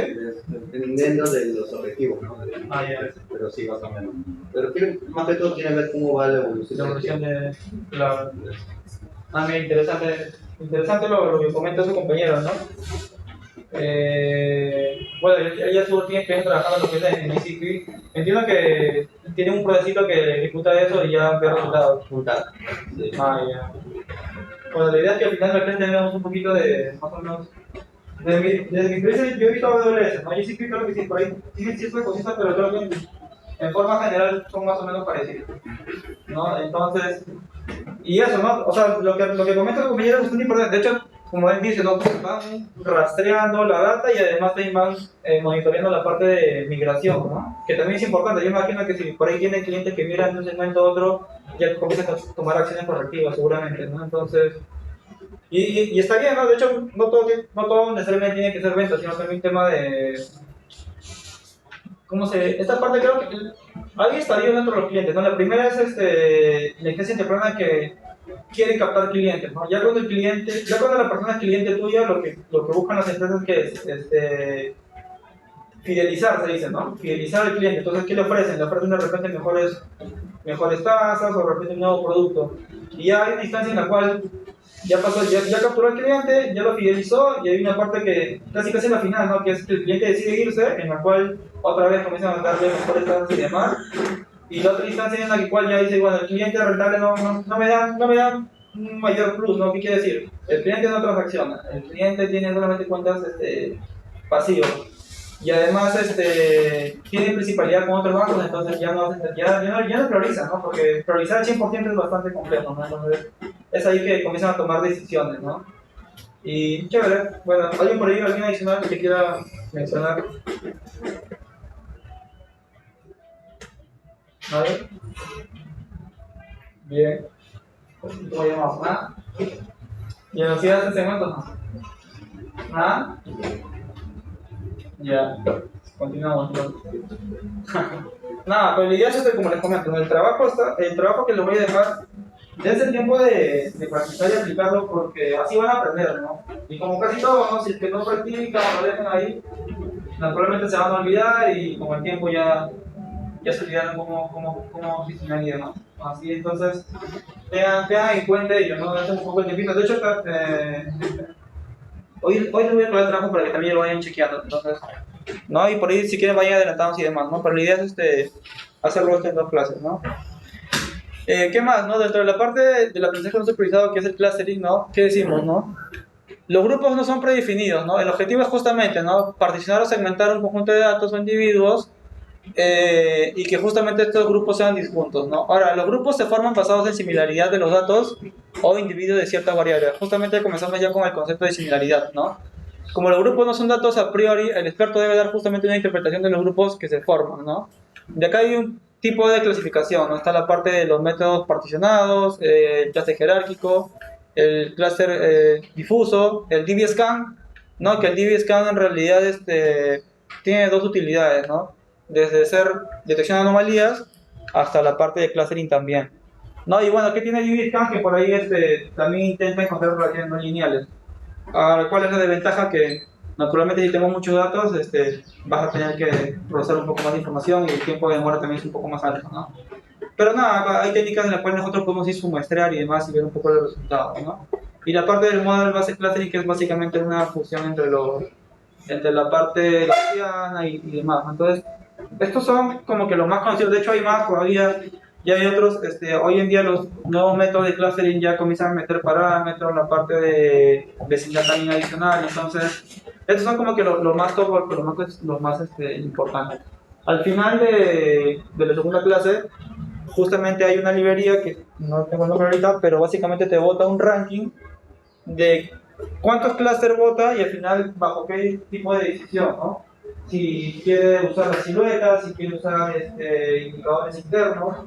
Dependiendo de los objetivos, ¿no? Ya. Pero sí va cambiando. Pero más que todo tiene que ver cómo va la evolución. La evolución de... Claro. Mira, interesante lo que comenta su compañero, ¿no? Bueno, ella tuvo tiempo trabajando en lo que es en GCP. Entiendo que tiene un procesito que ejecuta eso y ya ve resultados. Sí. Ya. Bueno, la idea es que al final de la clase tengamos un poquito de, más o menos, desde mi experiencia yo he visto AWS, ¿no? GCP creo que sí, por ahí tiene ciertas cositas, pero creo que en forma general son más o menos parecidos, ¿no? Entonces, y eso, ¿no? O sea, lo que comenta el compañero es bastante importante. De hecho, como él dice, ¿no? Van rastreando la data y además también van monitoreando la parte de migración, ¿no? Que también es importante. Yo me imagino que si por ahí tienen clientes que miran de un segmento a otro, ya comienzan a tomar acciones correctivas, seguramente, ¿no? Entonces, y está bien, ¿no? De hecho, no todo necesariamente tiene que ser venta, sino también tema de... Esta parte creo que hay estadios dentro de los clientes, ¿no? La primera es la inteligencia temprana que quiere captar clientes, ¿no? Ya cuando el cliente, ya cuando la persona es cliente tuya, lo que buscan las empresas que es fidelizar, se dice, ¿no? Fidelizar al cliente. Entonces, ¿qué le ofrecen? Le ofrecen de repente mejores tasas o de repente un nuevo producto. Y ya hay una instancia en la cual ya pasó, ya capturó al cliente, ya lo fidelizó y hay una parte que casi casi la final, ¿no? Que es que el cliente decide irse, en la cual otra vez comienzan a darle mejores tasas y demás. Y la otra instancia en la que cual ya dice, bueno, el cliente rentable no me da un mayor plus, ¿no? ¿Qué quiere decir? El cliente no transacciona, el cliente tiene solamente cuentas pasivas. Y además tiene principalidad con otros bancos, entonces ya no prioriza, ¿no? Porque priorizar al 100% es bastante complejo, ¿no? Entonces es ahí que comienzan a tomar decisiones, ¿no? Y chévere, bueno, ¿alguien por ahí, alguien adicional que quiera mencionar? ¿Nadie? Bien. ¿Cómo llamamos? ¿Ah? ¿Y en los días de segmento no? ¿Ah? Ya, continuamos entonces. Nada, pero la idea es como les comento, el trabajo que les voy a dejar, dense el tiempo de practicar y aplicarlo porque así van a aprender, ¿no? Y como casi todo, ¿no? Si es que no practican o lo dejan ahí, naturalmente se van a olvidar y con el tiempo ya se olvidaron cómo gestionar y demás. Así entonces, tengan en cuenta ello, ¿no? Dense un poco el tiempito. De hecho, hoy les voy a poner el trabajo para que también lo vayan chequeando, entonces, ¿no? Y por ahí si quieren vayan adelantados y demás, ¿no? Pero la idea es hacerlo en 2 clases, ¿no? ¿Qué más, no? Dentro de la parte del aprendizaje no supervisado, que es el clustering, ¿no? ¿Qué decimos, no? Los grupos no son predefinidos, ¿no? El objetivo es justamente, ¿no? Particionar o segmentar un conjunto de datos o individuos y que justamente estos grupos sean disjuntos, ¿no? Ahora, los grupos se forman basados en similaridad de los datos o individuos de ciertas variables. Justamente comenzamos ya con el concepto de similaridad, ¿no? Como los grupos no son datos a priori, el experto debe dar justamente una interpretación de los grupos que se forman, ¿no? De acá hay un tipo de clasificación, ¿no? Está la parte de los métodos particionados, el clúster jerárquico, el clúster difuso, el DB-scan, ¿no? Que el DB-scan en realidad tiene 2 utilidades, ¿no? Desde ser detección de anomalías hasta la parte de clustering también. ¿No? Y bueno, ¿qué tiene DB-scan? Que por ahí también intenta encontrar relaciones no lineales. Ahora, ¿cuál es la desventaja? Que naturalmente si tengo muchos datos, vas a tener que procesar un poco más de información y el tiempo de demora también es un poco más alto, ¿no? Pero nada, hay técnicas en las cuales nosotros podemos ir muestrear y demás y ver un poco los resultados, ¿no? Y la parte del model base clustering que es básicamente una fusión entre la parte gaussiana y demás. Entonces, estos son como que los más conocidos. De hecho, hay más todavía. Ya hay otros, hoy en día los nuevos métodos de clustering ya comienzan a meter parámetros, la parte de vecindad también adicional. Entonces, estos son como que los más top, los más importantes. Al final de la segunda clase, justamente hay una librería que no tengo el nombre ahorita, pero básicamente te bota un ranking de cuántos clústeres vota y al final bajo qué tipo de decisión, ¿no? Si quiere usar la silueta, si quiere usar indicadores internos.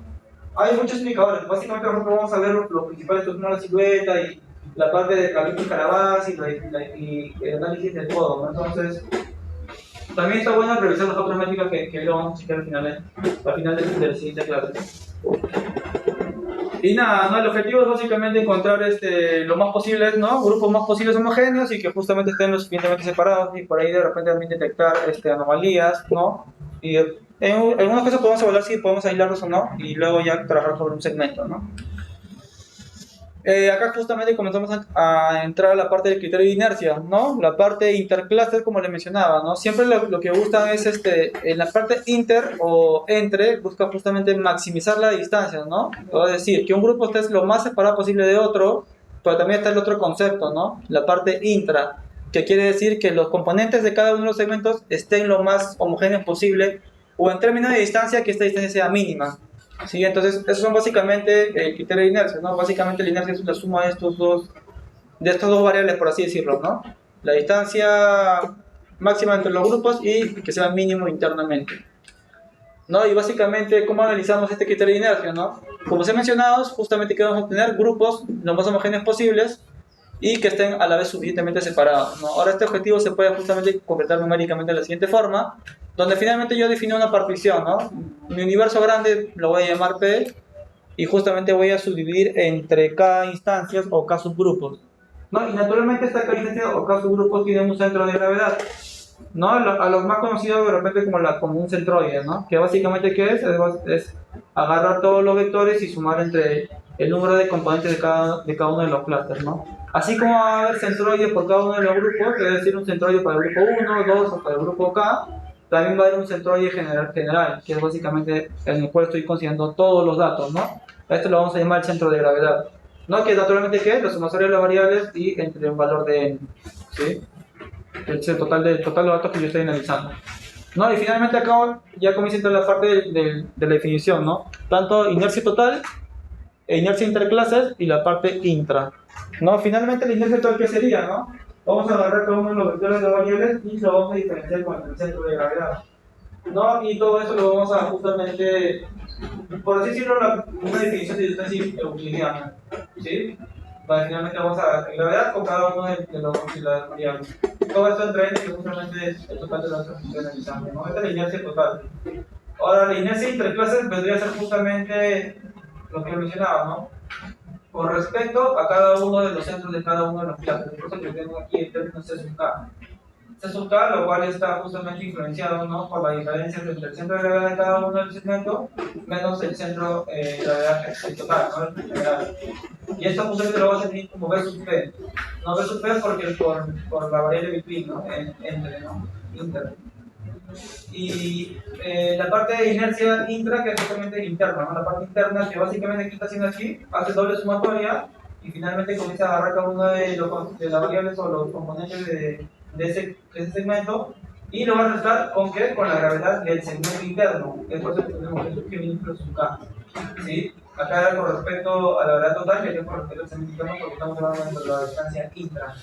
Hay muchos indicadores, básicamente nosotros vamos a ver los principales que son la silueta y la parte de Cabrito y Carabás y el análisis del todo, ¿no? Entonces, también está bueno revisar las otras métricas que lo vamos a checar al final de la siguiente clase. Y nada, ¿no? El objetivo es básicamente encontrar lo más posible, ¿no? Grupos más posibles homogéneos y que justamente estén lo suficientemente separados y por ahí de repente también detectar anomalías, ¿no? Y en unos casos podemos evaluar si podemos aislarlos o no y luego ya trabajar sobre un segmento, ¿no? Acá justamente comenzamos a entrar a la parte del criterio de inercia, ¿no? La parte intercluster, como les mencionaba, ¿no? Siempre lo que buscan es, en la parte inter o entre, busca justamente maximizar la distancia, ¿no? Es decir, que un grupo esté lo más separado posible de otro, pero también está el otro concepto, ¿no? La parte intra, que quiere decir que los componentes de cada uno de los segmentos estén lo más homogéneos posible, o en términos de distancia, que esta distancia sea mínima. Sí, entonces esos son básicamente el criterio de inercia, ¿no? Básicamente la inercia es la suma de estas dos variables, por así decirlo, ¿no? La distancia máxima entre los grupos y que sea mínimo internamente, ¿no? Y básicamente, ¿cómo analizamos este criterio de inercia, no? Como se ha mencionado, justamente queremos obtener grupos lo más homogéneos posibles y que estén a la vez suficientemente separados, ¿no? Ahora este objetivo se puede justamente concretar numéricamente de la siguiente forma, donde finalmente yo defino una partición, ¿no? Mi universo grande lo voy a llamar P y justamente voy a subdividir entre cada instancia o cada subgrupos, ¿no? Y naturalmente esta cada instancia o cada subgrupo tiene un centro de gravedad, ¿no? A los más conocidos de repente como un centroide, ¿no? Que básicamente ¿qué es? Es agarrar todos los vectores y sumar entre el número de componentes de cada uno de los clústeres, ¿no? Así como va a haber centroides por cada uno de los grupos, es decir, un centroide para el grupo 1, 2 o para el grupo K, también va a haber un centroide general, que es básicamente en el cual estoy considerando todos los datos, ¿no? A esto lo vamos a llamar el centro de gravedad, ¿no? Que naturalmente ¿qué es? La sumatoria de las variables y entre un valor de n, ¿sí? El total de los datos que yo estoy analizando, ¿no? Y finalmente acá ya comienza a entrar la parte de la definición, ¿no? Tanto inercia total, inercia interclases y la parte intra, ¿no? Finalmente la inercia total, ¿qué sería, no? Vamos a agarrar cada uno de los vectores de variables y lo vamos a diferenciar con el centro de gravedad, ¿no? Y todo eso lo vamos a justamente, por así decirlo, una definición de distancia euclidiana, ¿sí? Para finalmente vamos a gravedad con cada uno de las variables. Todo esto entra en que justamente es el total de las que analizamos, ¿no? Esta es la inercia total. Ahora, la inercia interclases vendría a ser justamente lo que mencionaba, ¿no? Con respecto a cada uno de los centros de cada uno de los clases. Por eso que tengo aquí el término C sub K. C sub K, lo cual está justamente influenciado, ¿no? Por la diferencia entre el centro de gravedad de cada uno del segmento menos el centro de gravedad total, ¿no? El general. Y esto justamente lo vamos a definir como B sub P. No B sub P porque por la variable between, ¿no? Entre, ¿no? Inter. Y la parte de inercia intra, que es justamente interna, ¿no? La parte interna, que básicamente ¿qué está haciendo aquí? Hace doble sumatoria y finalmente comienza a agarrar cada una de las variables o los componentes de ese segmento y lo va a restar ¿con qué? Con la gravedad del segmento interno, que es por eso que tenemos que minúsculo sub K, ¿sí? Acá era con respecto a la gravedad total, que es con respecto al segmento interno porque estamos hablando de la distancia intra,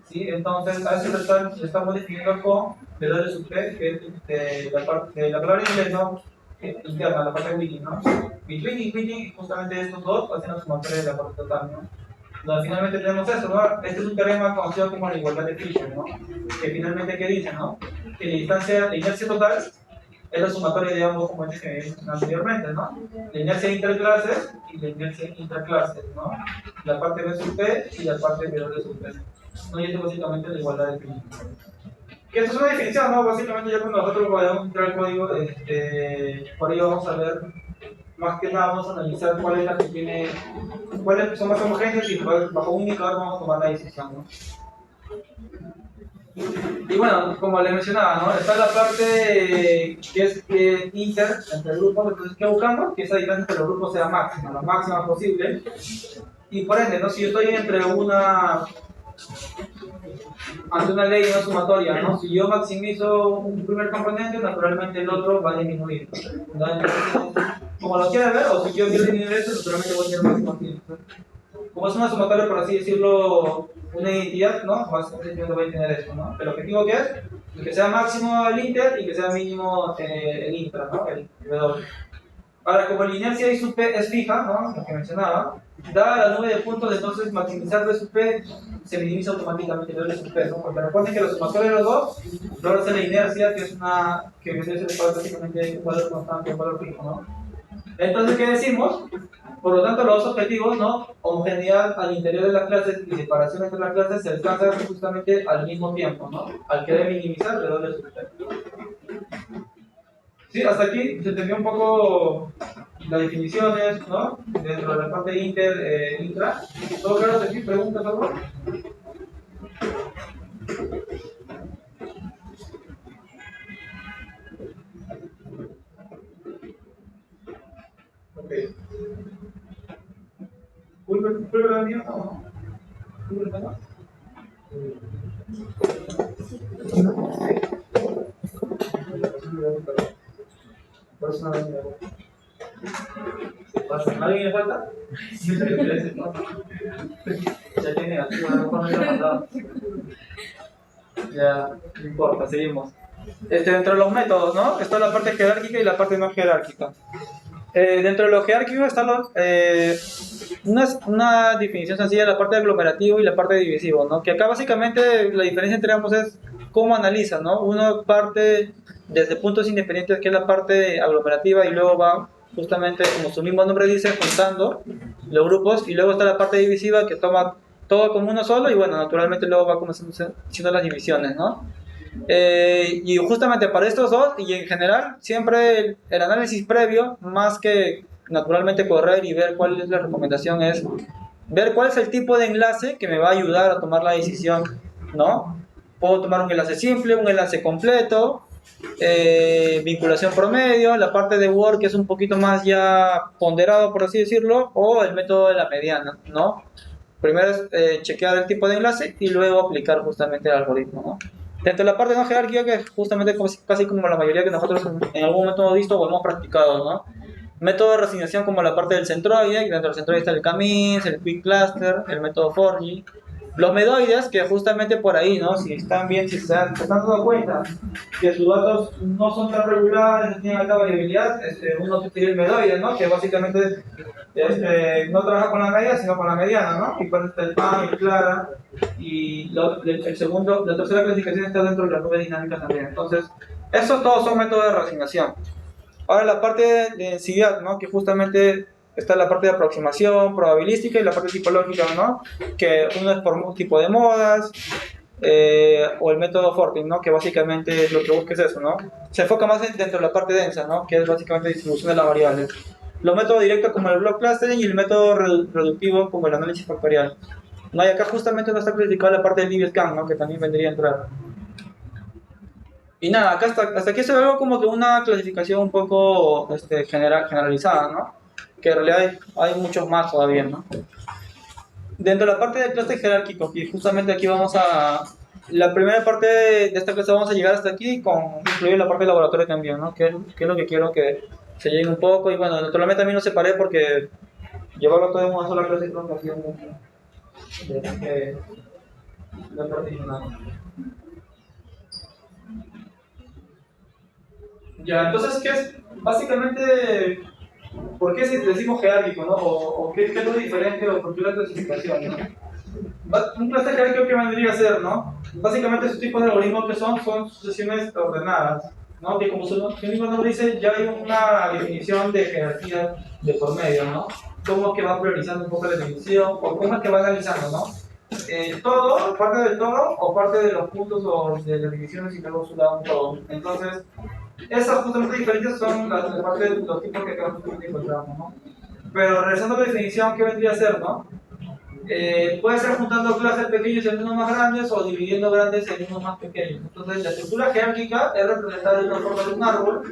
¿sí? Entonces, a eso lo estamos definiendo con W sub P, que es de la parte de la palabra en inglés, ¿no? Interna, la parte de wiki, ¿no? Between y wiki, justamente estos dos hacen la sumatoria de la parte total, ¿no? Donde finalmente tenemos eso, ¿no? Este es un teorema conocido como la igualdad de Fisher, ¿no? Que finalmente, ¿qué dice, no? Que la inercia total es la sumatoria de ambos componentes que vimos anteriormente, ¿no? La inercia interclases y la inercia intraclases, ¿no? La parte B sub P y la parte B sub P. ¿No? Y esto es básicamente la igualdad de Fisher. Que esto es una definición, ¿no? Básicamente ya cuando nosotros podemos entrar al código, por ello vamos a ver, más que nada vamos a analizar cuál es la que tiene, cuáles son más homogéneas y bajo un indicador vamos a tomar la decisión, ¿no? Y bueno, como les mencionaba, ¿no? Está la parte que es inter entre grupos, entonces ¿qué buscamos? Que esa distancia entre los grupos sea máxima, lo máxima posible. Y por ende, ¿no? Si yo estoy ante una ley, una sumatoria, ¿no? Si yo maximizo un primer componente, naturalmente el otro va a disminuir, ¿no? Entonces, como lo quieras ver, o si yo quiero disminuir esto, naturalmente voy a tener máximo aquí. Como es una sumatoria, por así decirlo, una identidad, ¿no? Básicamente yo voy a tener esto, ¿no? El objetivo que es que sea máximo el inter y que sea mínimo el intra, ¿no? El W. Ahora, como la inercia I sub P es fija, ¿no? Lo que mencionaba, dada la nube de puntos, entonces maximizar B sub P se minimiza automáticamente el W sub P, ¿no? Porque recuerden que los sumatoria de los dos logra hacer la inercia, que es una que vendría a ser básicamente un valor constante, un valor fijo, ¿no? Entonces, ¿qué decimos? Por lo tanto, los dos objetivos, ¿no? Homogeneidad al interior de las clases y separación entre las clases se alcanzan justamente al mismo tiempo, ¿no? Al querer minimizar el W sub P. Sí, hasta aquí se entendió un poco las definiciones, ¿no? Dentro de la parte intra. ¿Todo claro de aquí? ¿Preguntas, por favor? Ok. ¿Pulver mío? No. ¿Pulver no? Por eso no venía. ¿Alguien le falta? Siempre que le ¿no? Ya tiene negativo, a lo mejor no lo he mandado. Ya, no importa, seguimos. Dentro de los métodos, ¿no? Está la parte jerárquica y la parte no jerárquica. Dentro de lo jerárquico está una definición sencilla de la parte de aglomerativo y la parte de divisivo, ¿no? Que acá básicamente la diferencia entre ambos es cómo analiza, ¿no? Uno parte desde puntos independientes, que es la parte aglomerativa, y luego va justamente como su mismo nombre dice, juntando los grupos, y luego está la parte divisiva que toma todo como uno solo, y bueno, naturalmente luego va comenzando siendo las divisiones, ¿no? Y justamente para estos dos, y en general, siempre el análisis previo, más que naturalmente correr y ver cuál es la recomendación, es ver cuál es el tipo de enlace que me va a ayudar a tomar la decisión, ¿no? Puedo tomar un enlace simple, un enlace completo, vinculación promedio, la parte de Word que es un poquito más ya ponderado, por así decirlo, o el método de la mediana, ¿no? Primero es chequear el tipo de enlace y luego aplicar justamente el algoritmo, ¿no? Dentro de la parte no jerárquica, que es justamente casi como la mayoría que nosotros en algún momento hemos visto o hemos practicado, ¿no? Método de resignación como la parte del centroide, y dentro del centroide está el CAMINS, el Quick Cluster, el método Forgy. Los medoides, que justamente por ahí, ¿no? Si están bien, si se están dando cuenta que sus datos no son tan regulares, no tienen alta variabilidad, uno utiliza el medoide, ¿no? Que básicamente no trabaja con la media, sino con la mediana, ¿no? Y pues está el PAN, el CLARA, y la tercera clasificación está dentro de la nube dinámica también. Entonces, esos todos son métodos de resignación. Ahora la parte de densidad, ¿no? Que justamente está la parte de aproximación probabilística y la parte tipológica, ¿no? Que uno es por un tipo de modas, o el método Fortin, ¿no? Que básicamente lo que busca es eso, ¿no? Se enfoca más dentro de la parte densa, ¿no? Que es básicamente distribución de las variables. Los métodos directos como el block clustering y el método reductivo como el análisis factorial. No, y acá justamente no está clasificada la parte del DBSCAN, ¿no? Que también vendría a entrar. Y nada, acá hasta aquí se ve algo como que una clasificación un poco generalizada, ¿no? Que en realidad hay muchos más todavía, ¿no? Dentro de la parte del clase jerárquico, y justamente aquí vamos a... La primera parte de esta clase vamos a llegar hasta aquí con incluir la parte de laboratorio también, ¿no? Que es lo que quiero que se llegue un poco. Y bueno, naturalmente también lo separé porque llevarlo todo en una sola clase creo que ha sido mucho. Así que no he participado. Ya, entonces, ¿qué es? Básicamente, ¿por qué si decimos jerárquico, no? O qué es lo diferente o por qué la clasificación, ¿no? Un clase jerárquico que vendría a ser, ¿no? Básicamente esos tipos de algoritmos que son sucesiones ordenadas, ¿no? Que como su mismo nombre dice, ya hay una definición de jerarquía de por medio, ¿no? Cómo es que va priorizando un poco la definición o cómo es que va analizando, ¿no? Todo, parte del todo o parte de los puntos o de las divisiones y luego su lado un todo. Entonces, esas justamente diferencias son las parte de los tipos que acá justamente encontramos, ¿no? Pero regresando a la definición, ¿qué vendría a ser, no? Puede ser juntando clases pequeñas en unos más grandes o dividiendo grandes en unos más pequeños. Entonces, la estructura jerárquica es representada de una forma de un árbol,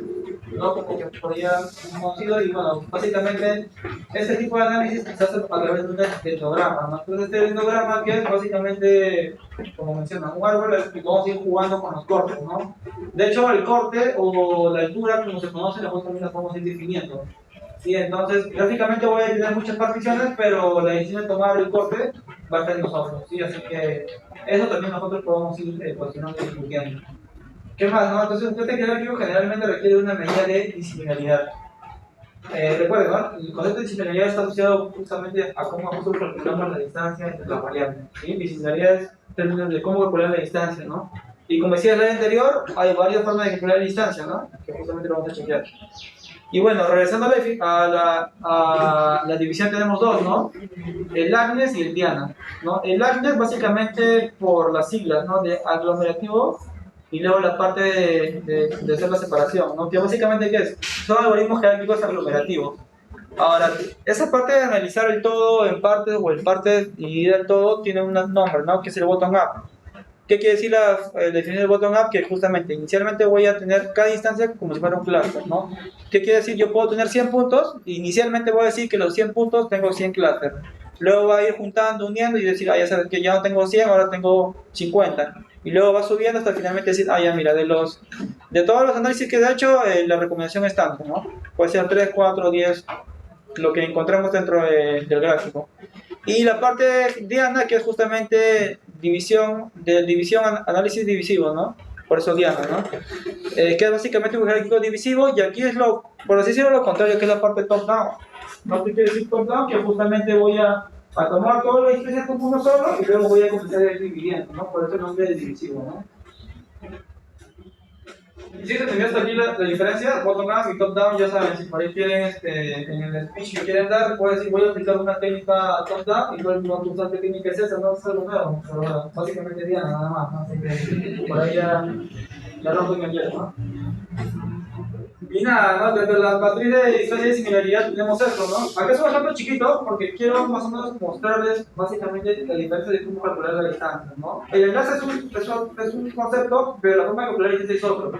¿no? Como que podría conocido, y bueno, básicamente este tipo de análisis se hace a través de un dendrograma, ¿no? Entonces, este dendrograma que es básicamente, como menciona, un árbol y vamos a ir jugando con los cortes, ¿no? De hecho, el corte o la altura, como se conoce, nosotros también la podemos ir definiendo. Sí, entonces gráficamente voy a tener muchas particiones, pero la decisión de tomar el corte va a estar en nosotros, ¿sí? Así que eso también nosotros podemos ir cuestionando y discutiendo. ¿Qué más? No? Entonces un test jerárquico generalmente requiere una medida de disciplinaridad. Recuerden, ¿no? El concepto de disciplinaridad está asociado justamente a cómo nosotros calculamos la distancia entre las variables. ¿Sí? Disciplinaridad es términos de cómo calcular la distancia, ¿no? Y como decía en la anterior, hay varias formas de calcular la distancia, ¿no? Que justamente lo vamos a chequear. Y bueno, regresando a la división, tenemos dos, ¿no? El ACNES y el DIANA, ¿no? El ACNES básicamente por las siglas, ¿no? De aglomerativo, y luego la parte de hacer la separación, ¿no? Que básicamente, ¿qué es? Son algoritmos jerárquicos aglomerativos. Ahora, esa parte de analizar el todo en partes o en partes dividir el todo tiene un nombre, ¿no? Que es el bottom-up. ¿Qué quiere decir la definición del bottom-up? Que justamente inicialmente voy a tener cada instancia como si fuera un cluster, ¿no? ¿Qué quiere decir? Yo puedo tener 100 puntos, inicialmente voy a decir que los 100 puntos tengo 100 clusters. Luego va a ir juntando, uniendo y decir, ya sabes que ya no tengo 100, ahora tengo 50. Y luego va subiendo hasta finalmente decir, ya mira, de todos los análisis que he hecho, la recomendación es tanto, ¿no? Puede ser 3, 4, 10, lo que encontramos dentro del gráfico. Y la parte de Diana, que es justamente análisis divisivo, ¿no? Por eso Diana, ¿no? Que es básicamente un jerárquico divisivo, y aquí es por así decirlo, lo contrario, que es la parte top-down. ¿No? ¿Qué quiere decir top-down? Que justamente voy a tomar todas las diferencias como uno solo y luego voy a comenzar a ir dividiendo, ¿no? Por eso el nombre es divisivo, ¿no? Y si se entendió hasta aquí la diferencia, bottom up y top down, ya saben, si por ahí quieren, en el speech que quieren dar, pueden decir, voy a aplicar una técnica top down, y luego no usar qué técnica es esa, no es algo nuevo, pero bueno, básicamente es Diana, nada más, ¿no? Así que por ahí ya rompen el hielo, ¿no? Y nada, ¿no? Dentro de la matriz de distancia y similaridad tenemos esto, ¿no? Acá es un ejemplo chiquito porque quiero más o menos mostrarles básicamente la diferencia de cómo calcular la distancia, ¿no? El enlace es un concepto, pero la forma de calcular la distancia es otro.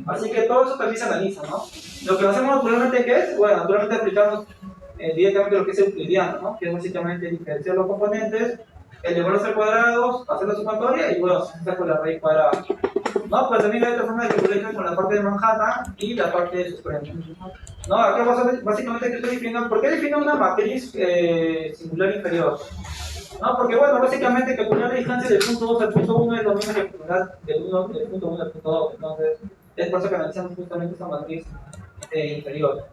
Así que todo eso también se analiza, ¿no? Lo que hacemos naturalmente, ¿qué es? Bueno, naturalmente aplicamos directamente lo que es euclidiano, ¿no? Que es básicamente diferenciar los componentes, elevarlos al cuadrado, hacer la sumatoria y bueno, se saca la raíz cuadrada. No, pues también hay otra forma de calcular con la parte de Manhattan y la parte de supremo. No, acá básicamente que estoy definiendo, ¿por qué defino una matriz singular inferior? No, porque bueno, básicamente calcular la distancia del punto 2 al punto 1 es lo mismo que calcular del punto 1 al punto 2. Entonces, es por eso que analizamos justamente esta matriz inferior.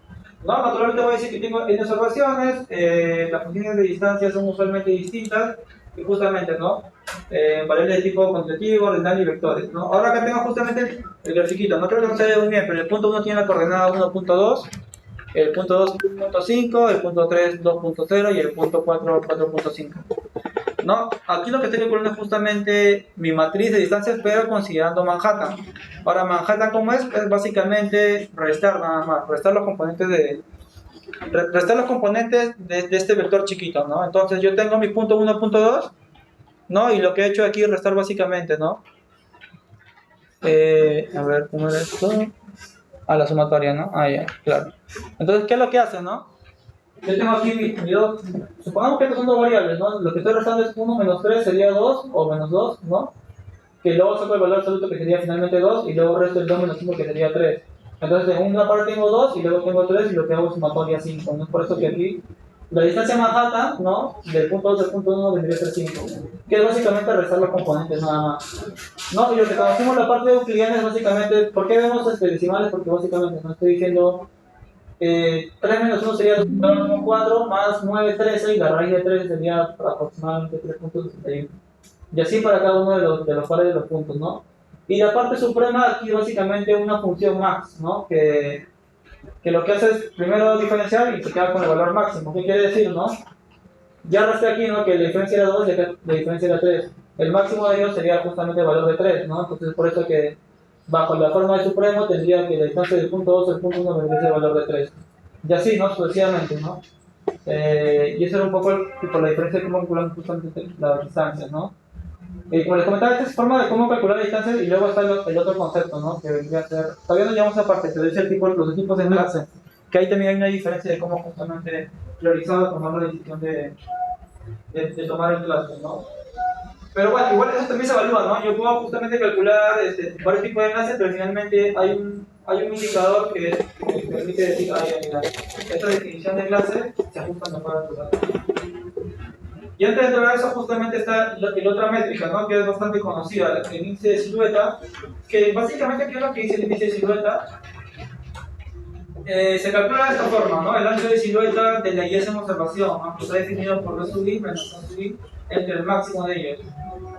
No, naturalmente voy a decir que tengo n observaciones, las funciones de distancia son usualmente distintas, y justamente, ¿no? Variables de tipo cuantitativo, ordinal y vectores, ¿no? Ahora acá tengo justamente el grafiquito, no creo que no se vea muy bien, pero el punto 1 tiene la coordenada 1.2, el punto 2 1.5, el punto 3 2.0 y el punto 4 4.5. ¿No? Aquí lo que estoy calculando es justamente mi matriz de distancias, pero considerando Manhattan. Ahora, Manhattan, ¿cómo es? Es básicamente restar nada más, restar los componentes de este vector chiquito, ¿no? Entonces yo tengo mi punto 1, punto 2, ¿no? Y lo que he hecho aquí es restar básicamente, ¿no? A ver, ¿cómo era esto? A la sumatoria, ¿no? Ah, ya, claro. Entonces, ¿qué es lo que hace, no? Yo tengo aquí mi dos, supongamos que estas son dos variables, ¿no? Lo que estoy restando es 1 menos 3 sería 2 o menos 2, ¿no? Que luego saco el valor absoluto que sería finalmente 2 y luego resto el 2 menos 1 que sería 3. Entonces en una parte tengo 2 y luego tengo 3 y lo que hago es sumatoria 5, ¿no? Es por eso que aquí la distancia Manhattan, ¿no? Del punto 2 al punto 1 vendría a ser 5, que es básicamente restar los componentes nada más. ¿No? Y lo que conocemos la parte de euclidiana es básicamente, ¿por qué vemos decimales? Porque básicamente no estoy diciendo 3 menos 1 sería 4, más 9, 13, y la raíz de 13 sería aproximadamente 3.61. Y así para cada uno de los pares de los puntos, ¿no? Y la parte suprema aquí es básicamente una función max, ¿no? Que lo que hace es primero diferenciar y se queda con el valor máximo. ¿Qué quiere decir, no? Ya resté aquí, ¿no? Que la diferencia era 2 y la diferencia era 3. El máximo de ellos sería justamente el valor de 3, ¿no? Entonces por eso que bajo la forma de supremo tendría que la distancia del punto 2 al punto 1 vendría a ser el valor de 3. Y así, ¿no? Sucesivamente, ¿no? Y eso era un poco tipo, la diferencia de cómo calculamos justamente las distancias, ¿no? Como les comentaba, esta es forma de cómo calcular la distancia y luego está el otro concepto, ¿no? Que vendría a ser, todavía no llegamos a esa parte, pero es el tipo, los equipos de enlace, que ahí también hay una diferencia de cómo justamente priorizar o tomar la decisión de tomar el clase, ¿no? Pero bueno, igual eso también se evalúa, ¿no? Yo puedo justamente calcular varios tipos de enlaces, pero finalmente hay un indicador que permite decir, mira, esta definición de enlace se ajusta mejor a tu dato. Y antes de entrar a eso, justamente está la otra métrica, ¿no? Que es bastante conocida, el índice de silueta, que básicamente, ¿qué es lo que dice el índice de silueta? Se calcula de esta forma, ¿no? El ancho de silueta de la IS en observación, ¿no? Que está definido por B sub I menos A sub I entre el máximo de ellos.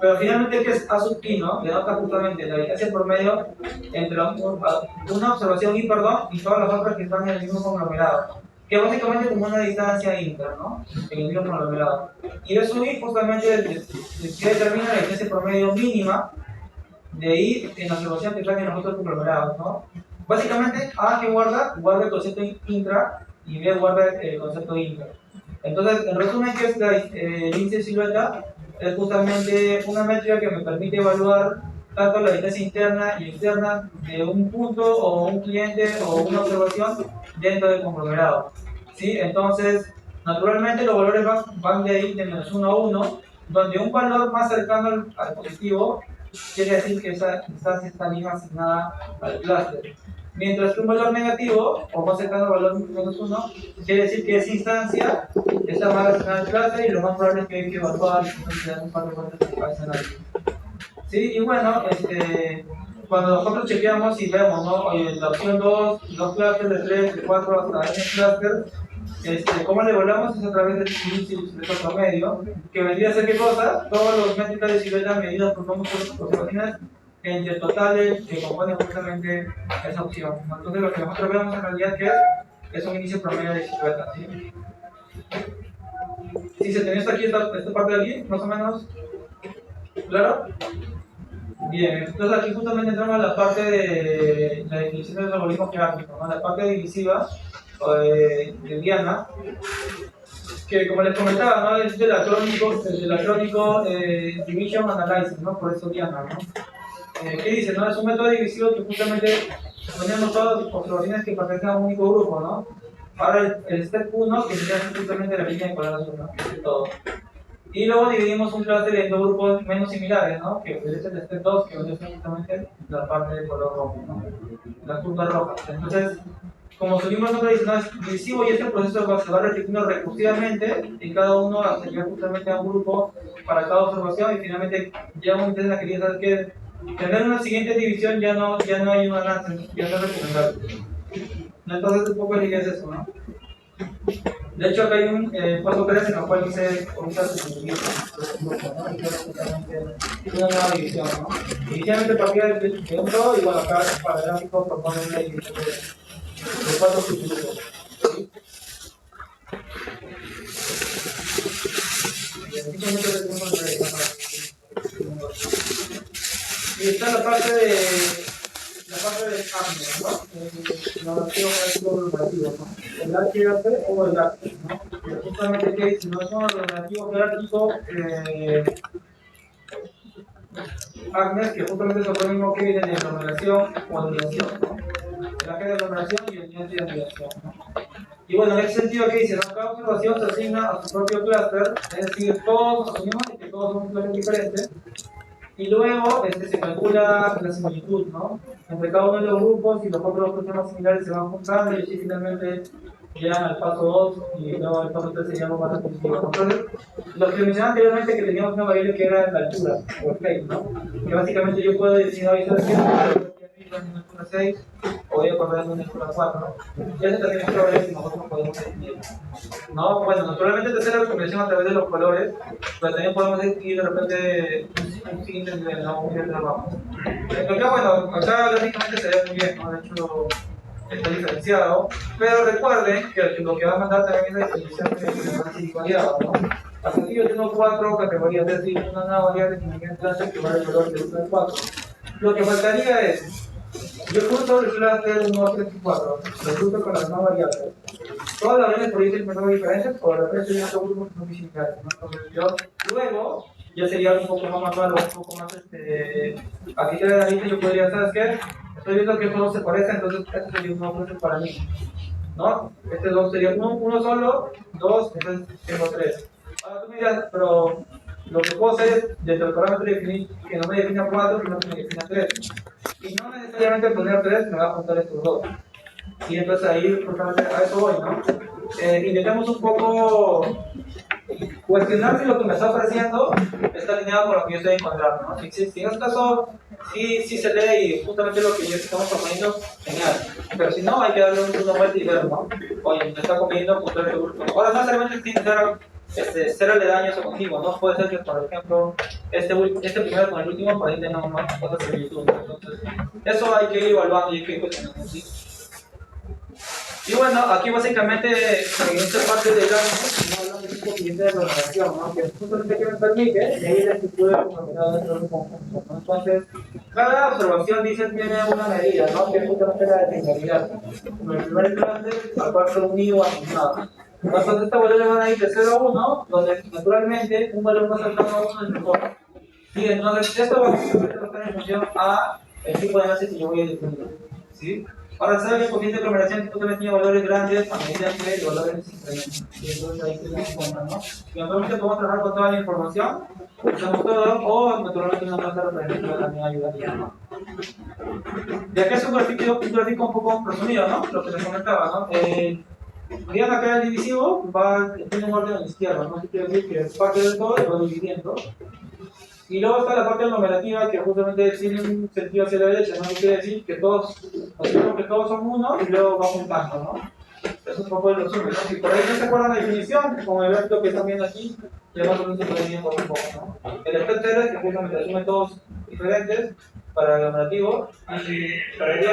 Pero finalmente, ¿qué es A sub I, no? Le nota justamente la distancia promedio entre una observación I, y todas las otras que están en el mismo conglomerado. Que básicamente como una distancia inter, ¿no? En el mismo conglomerado. Y B sub I justamente que determina la distancia promedio mínima de I en la observación que están en los otros conglomerados, ¿no? Básicamente, A que guarda el concepto intra y B guarda el concepto inter. Entonces, en resumen, ¿qué es el índice de silueta? Es justamente una métrica que me permite evaluar tanto la distancia interna y externa de un punto o un cliente o una observación dentro del conglomerado. ¿Sí? Entonces, naturalmente los valores van de ahí de menos 1 a 1, donde un valor más cercano al positivo quiere decir que esa distancia está bien asignada al clúster. Mientras que un valor negativo, o más cercano al valor menos 1, quiere decir que esa instancia está mal asignada al clúster y lo más probable es que hay que evaluar un par de vueltas para ese análisis. Sí, y bueno, cuando nosotros chequeamos y vemos, ¿no? Oye, la opción 2 clústeres de 3, de 4 hasta n clúster, ¿cómo le evaluamos? Es a través del índice de silueta promedio, que vendría a ser ¿qué cosa? Todas las métricas de silueta medidas por números de observaciones entre el total que compone justamente esa opción. Entonces lo que nosotros vemos en realidad que es un inicio promedio de bicicleta. ¿Sí? Si se tenía aquí esta parte de aquí, más o menos, ¿claro? Bien, entonces aquí justamente entramos a la parte de la definición de los algoritmos jerárquicos, ¿no? La parte divisiva o de Diana, que como les comentaba, ¿no? Es del acrónico Division Analysis, ¿no? Por eso Diana, ¿no? ¿Qué dice? ¿No? Es un método divisivo que justamente ponemos todas las observaciones que pertenecen a un único grupo, ¿no? Ahora el step 1, que sería justamente la línea de correlación, ¿no? Que es todo. Y luego dividimos un clúster en dos grupos menos similares, ¿no? Que obedece el step 2, que obedece justamente la parte de color rojo, ¿no? Las puntas rojas. Entonces, como su mismo nombre dice, no es divisivo y este proceso se va repitiendo recursivamente y cada uno accederá justamente a un grupo para cada observación y finalmente llega un momento en la que ya sabes que tener una siguiente división ya no hay una balance, ya no es recomendable. Entonces, un poco el es eso, ¿no? De hecho, acá hay un paso 3 en el cual dice una nueva división, ¿no? Inicialmente partía de un todo y bueno, acá para el gráfico propone una división de 4 subgrupos. ¿Sí? Y está la parte de AMNE, ¿no? No quiero normativo, ¿no? El HRP o el ACT, ¿no? Pero justamente que si no son normativo jerárquico, ACNES, que justamente es lo mismo que viene de aglomeración o anulación, ¿no? El AG de aglomeración y el nivel de anulación, ¿no? Y bueno, en ese sentido, ¿qué dice? ¿No? Cada observación se asigna a su propio clúster, es decir, todos asumimos que todos son clústeres diferentes. Y luego se calcula la similitud, ¿no? Entre cada uno de los grupos y los otros sistemas similares se van juntando y así finalmente llegan al paso 2 y luego al paso 3 se llama más repetitivo. Entonces, lo que mencionaba anteriormente que teníamos una variable que era la altura, o el height, ¿no? Que básicamente yo puedo decir, hoy ¿sabes qué? En una altura 6 o voy a correr en una altura 4. Y esa también es una variable que nosotros podemos definir. No, bueno, naturalmente te hace la recomendación a través de los colores, pero también podemos decir de repente un siguiente nivel, ¿no? Un nivel de abajo. Acá, bueno, acá gráficamente se ve muy bien, ¿no? De hecho, está diferenciado, pero recuerden que lo que va a mandar también es la definición de variado, ¿no? Hasta aquí yo tengo 4 categorías, es decir, una nueva variable que me clase que va del valor de 1 al 4. Lo que faltaría es, yo junto el clúster 1, 3 y 4, lo junto con las nuevas variables. Todas las variables podrían ser diferentes, o de repente serían dos grupos muy similares, ¿no? Entonces yo, luego, ya sería un poco más manual, un poco más, aquí de la lista yo podría, ¿sabes qué? Estoy viendo que todos se parecen, entonces este sería un nuevo clúster para mí, ¿no? Este dos sería uno solo, dos, entonces tengo 3. Ahora tú me dirás, pero lo que puedo hacer es, dentro del parámetro definir, que no me defina 4, sino que me defina 3. Y no necesariamente poner 3 me va a juntar estos dos. Y entonces ahí, justamente a eso voy, ¿no? Intentemos un poco cuestionar si lo que me está ofreciendo está alineado con lo que yo estoy encontrando, ¿no? Si en este caso sí se lee y justamente lo que yo estamos proponiendo, genial. Pero si no, hay que darle una vuelta y ver, ¿no? Oye, me está conveniendo juntar este grupo. Ahora, no necesariamente tiene que ser aledaños o contigo, ¿no? Puede ser que, por ejemplo, este primero con el último, por ahí tengamos más cosas similitudes. Entonces, eso hay que ir evaluando y hay que ir cuestionando, ¿sí? Y bueno, aquí básicamente en esta parte del gráfico no hablamos un poquito de la relación, ¿no? Que justamente que me permite medir la estructura denominada dentro de un conjunto, ¿no? Entonces, cada observación dice tiene una medida, ¿no? Que es justamente la determinabilidad. En el primer clúster, aparte unido o asignado. Entonces, esta valor le van a ir de 0 a 1, donde naturalmente un valor más cercano a 1 es mejor. Y entonces, esto va a estar en función a el tipo de enlace que yo voy a definir, ¿sí? Ahora, ¿sabes que el coeficiente de aglomeración justamente tiene valores grandes a medida que el valor se incrementa? Y entonces ahí se nos cuenta, ¿no? Y naturalmente podemos trabajar con toda la información, usamos todo, o naturalmente una muestra representativa también ayudaría, ¿no? Y aquí es un gráfico un poco resumido, ¿no? Lo que les comentaba, ¿no? Vean acá el divisivo tiene un orden a la izquierda, ¿no? Quiere decir que es parte de todo y va dividiendo. Y luego está la parte numerativa que justamente tiene un sentido hacia la derecha, ¿no? Quiere decir que todos son uno y luego va juntando, ¿no? Es un poco el resumen, ¿no? Si por ahí no se acuerdan la definición, como el gráfico que están viendo aquí, ya más o menos se puede ir por un poco, ¿no? El efecto es que justamente asume todos diferentes para el operativo y para el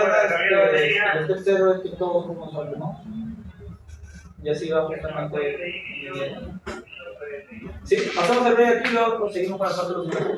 el tercero es que todos somos solos, ¿no? Y así va justamente dividiendo. Sí, pasamos el breve aquí y luego seguimos con la parte de los números.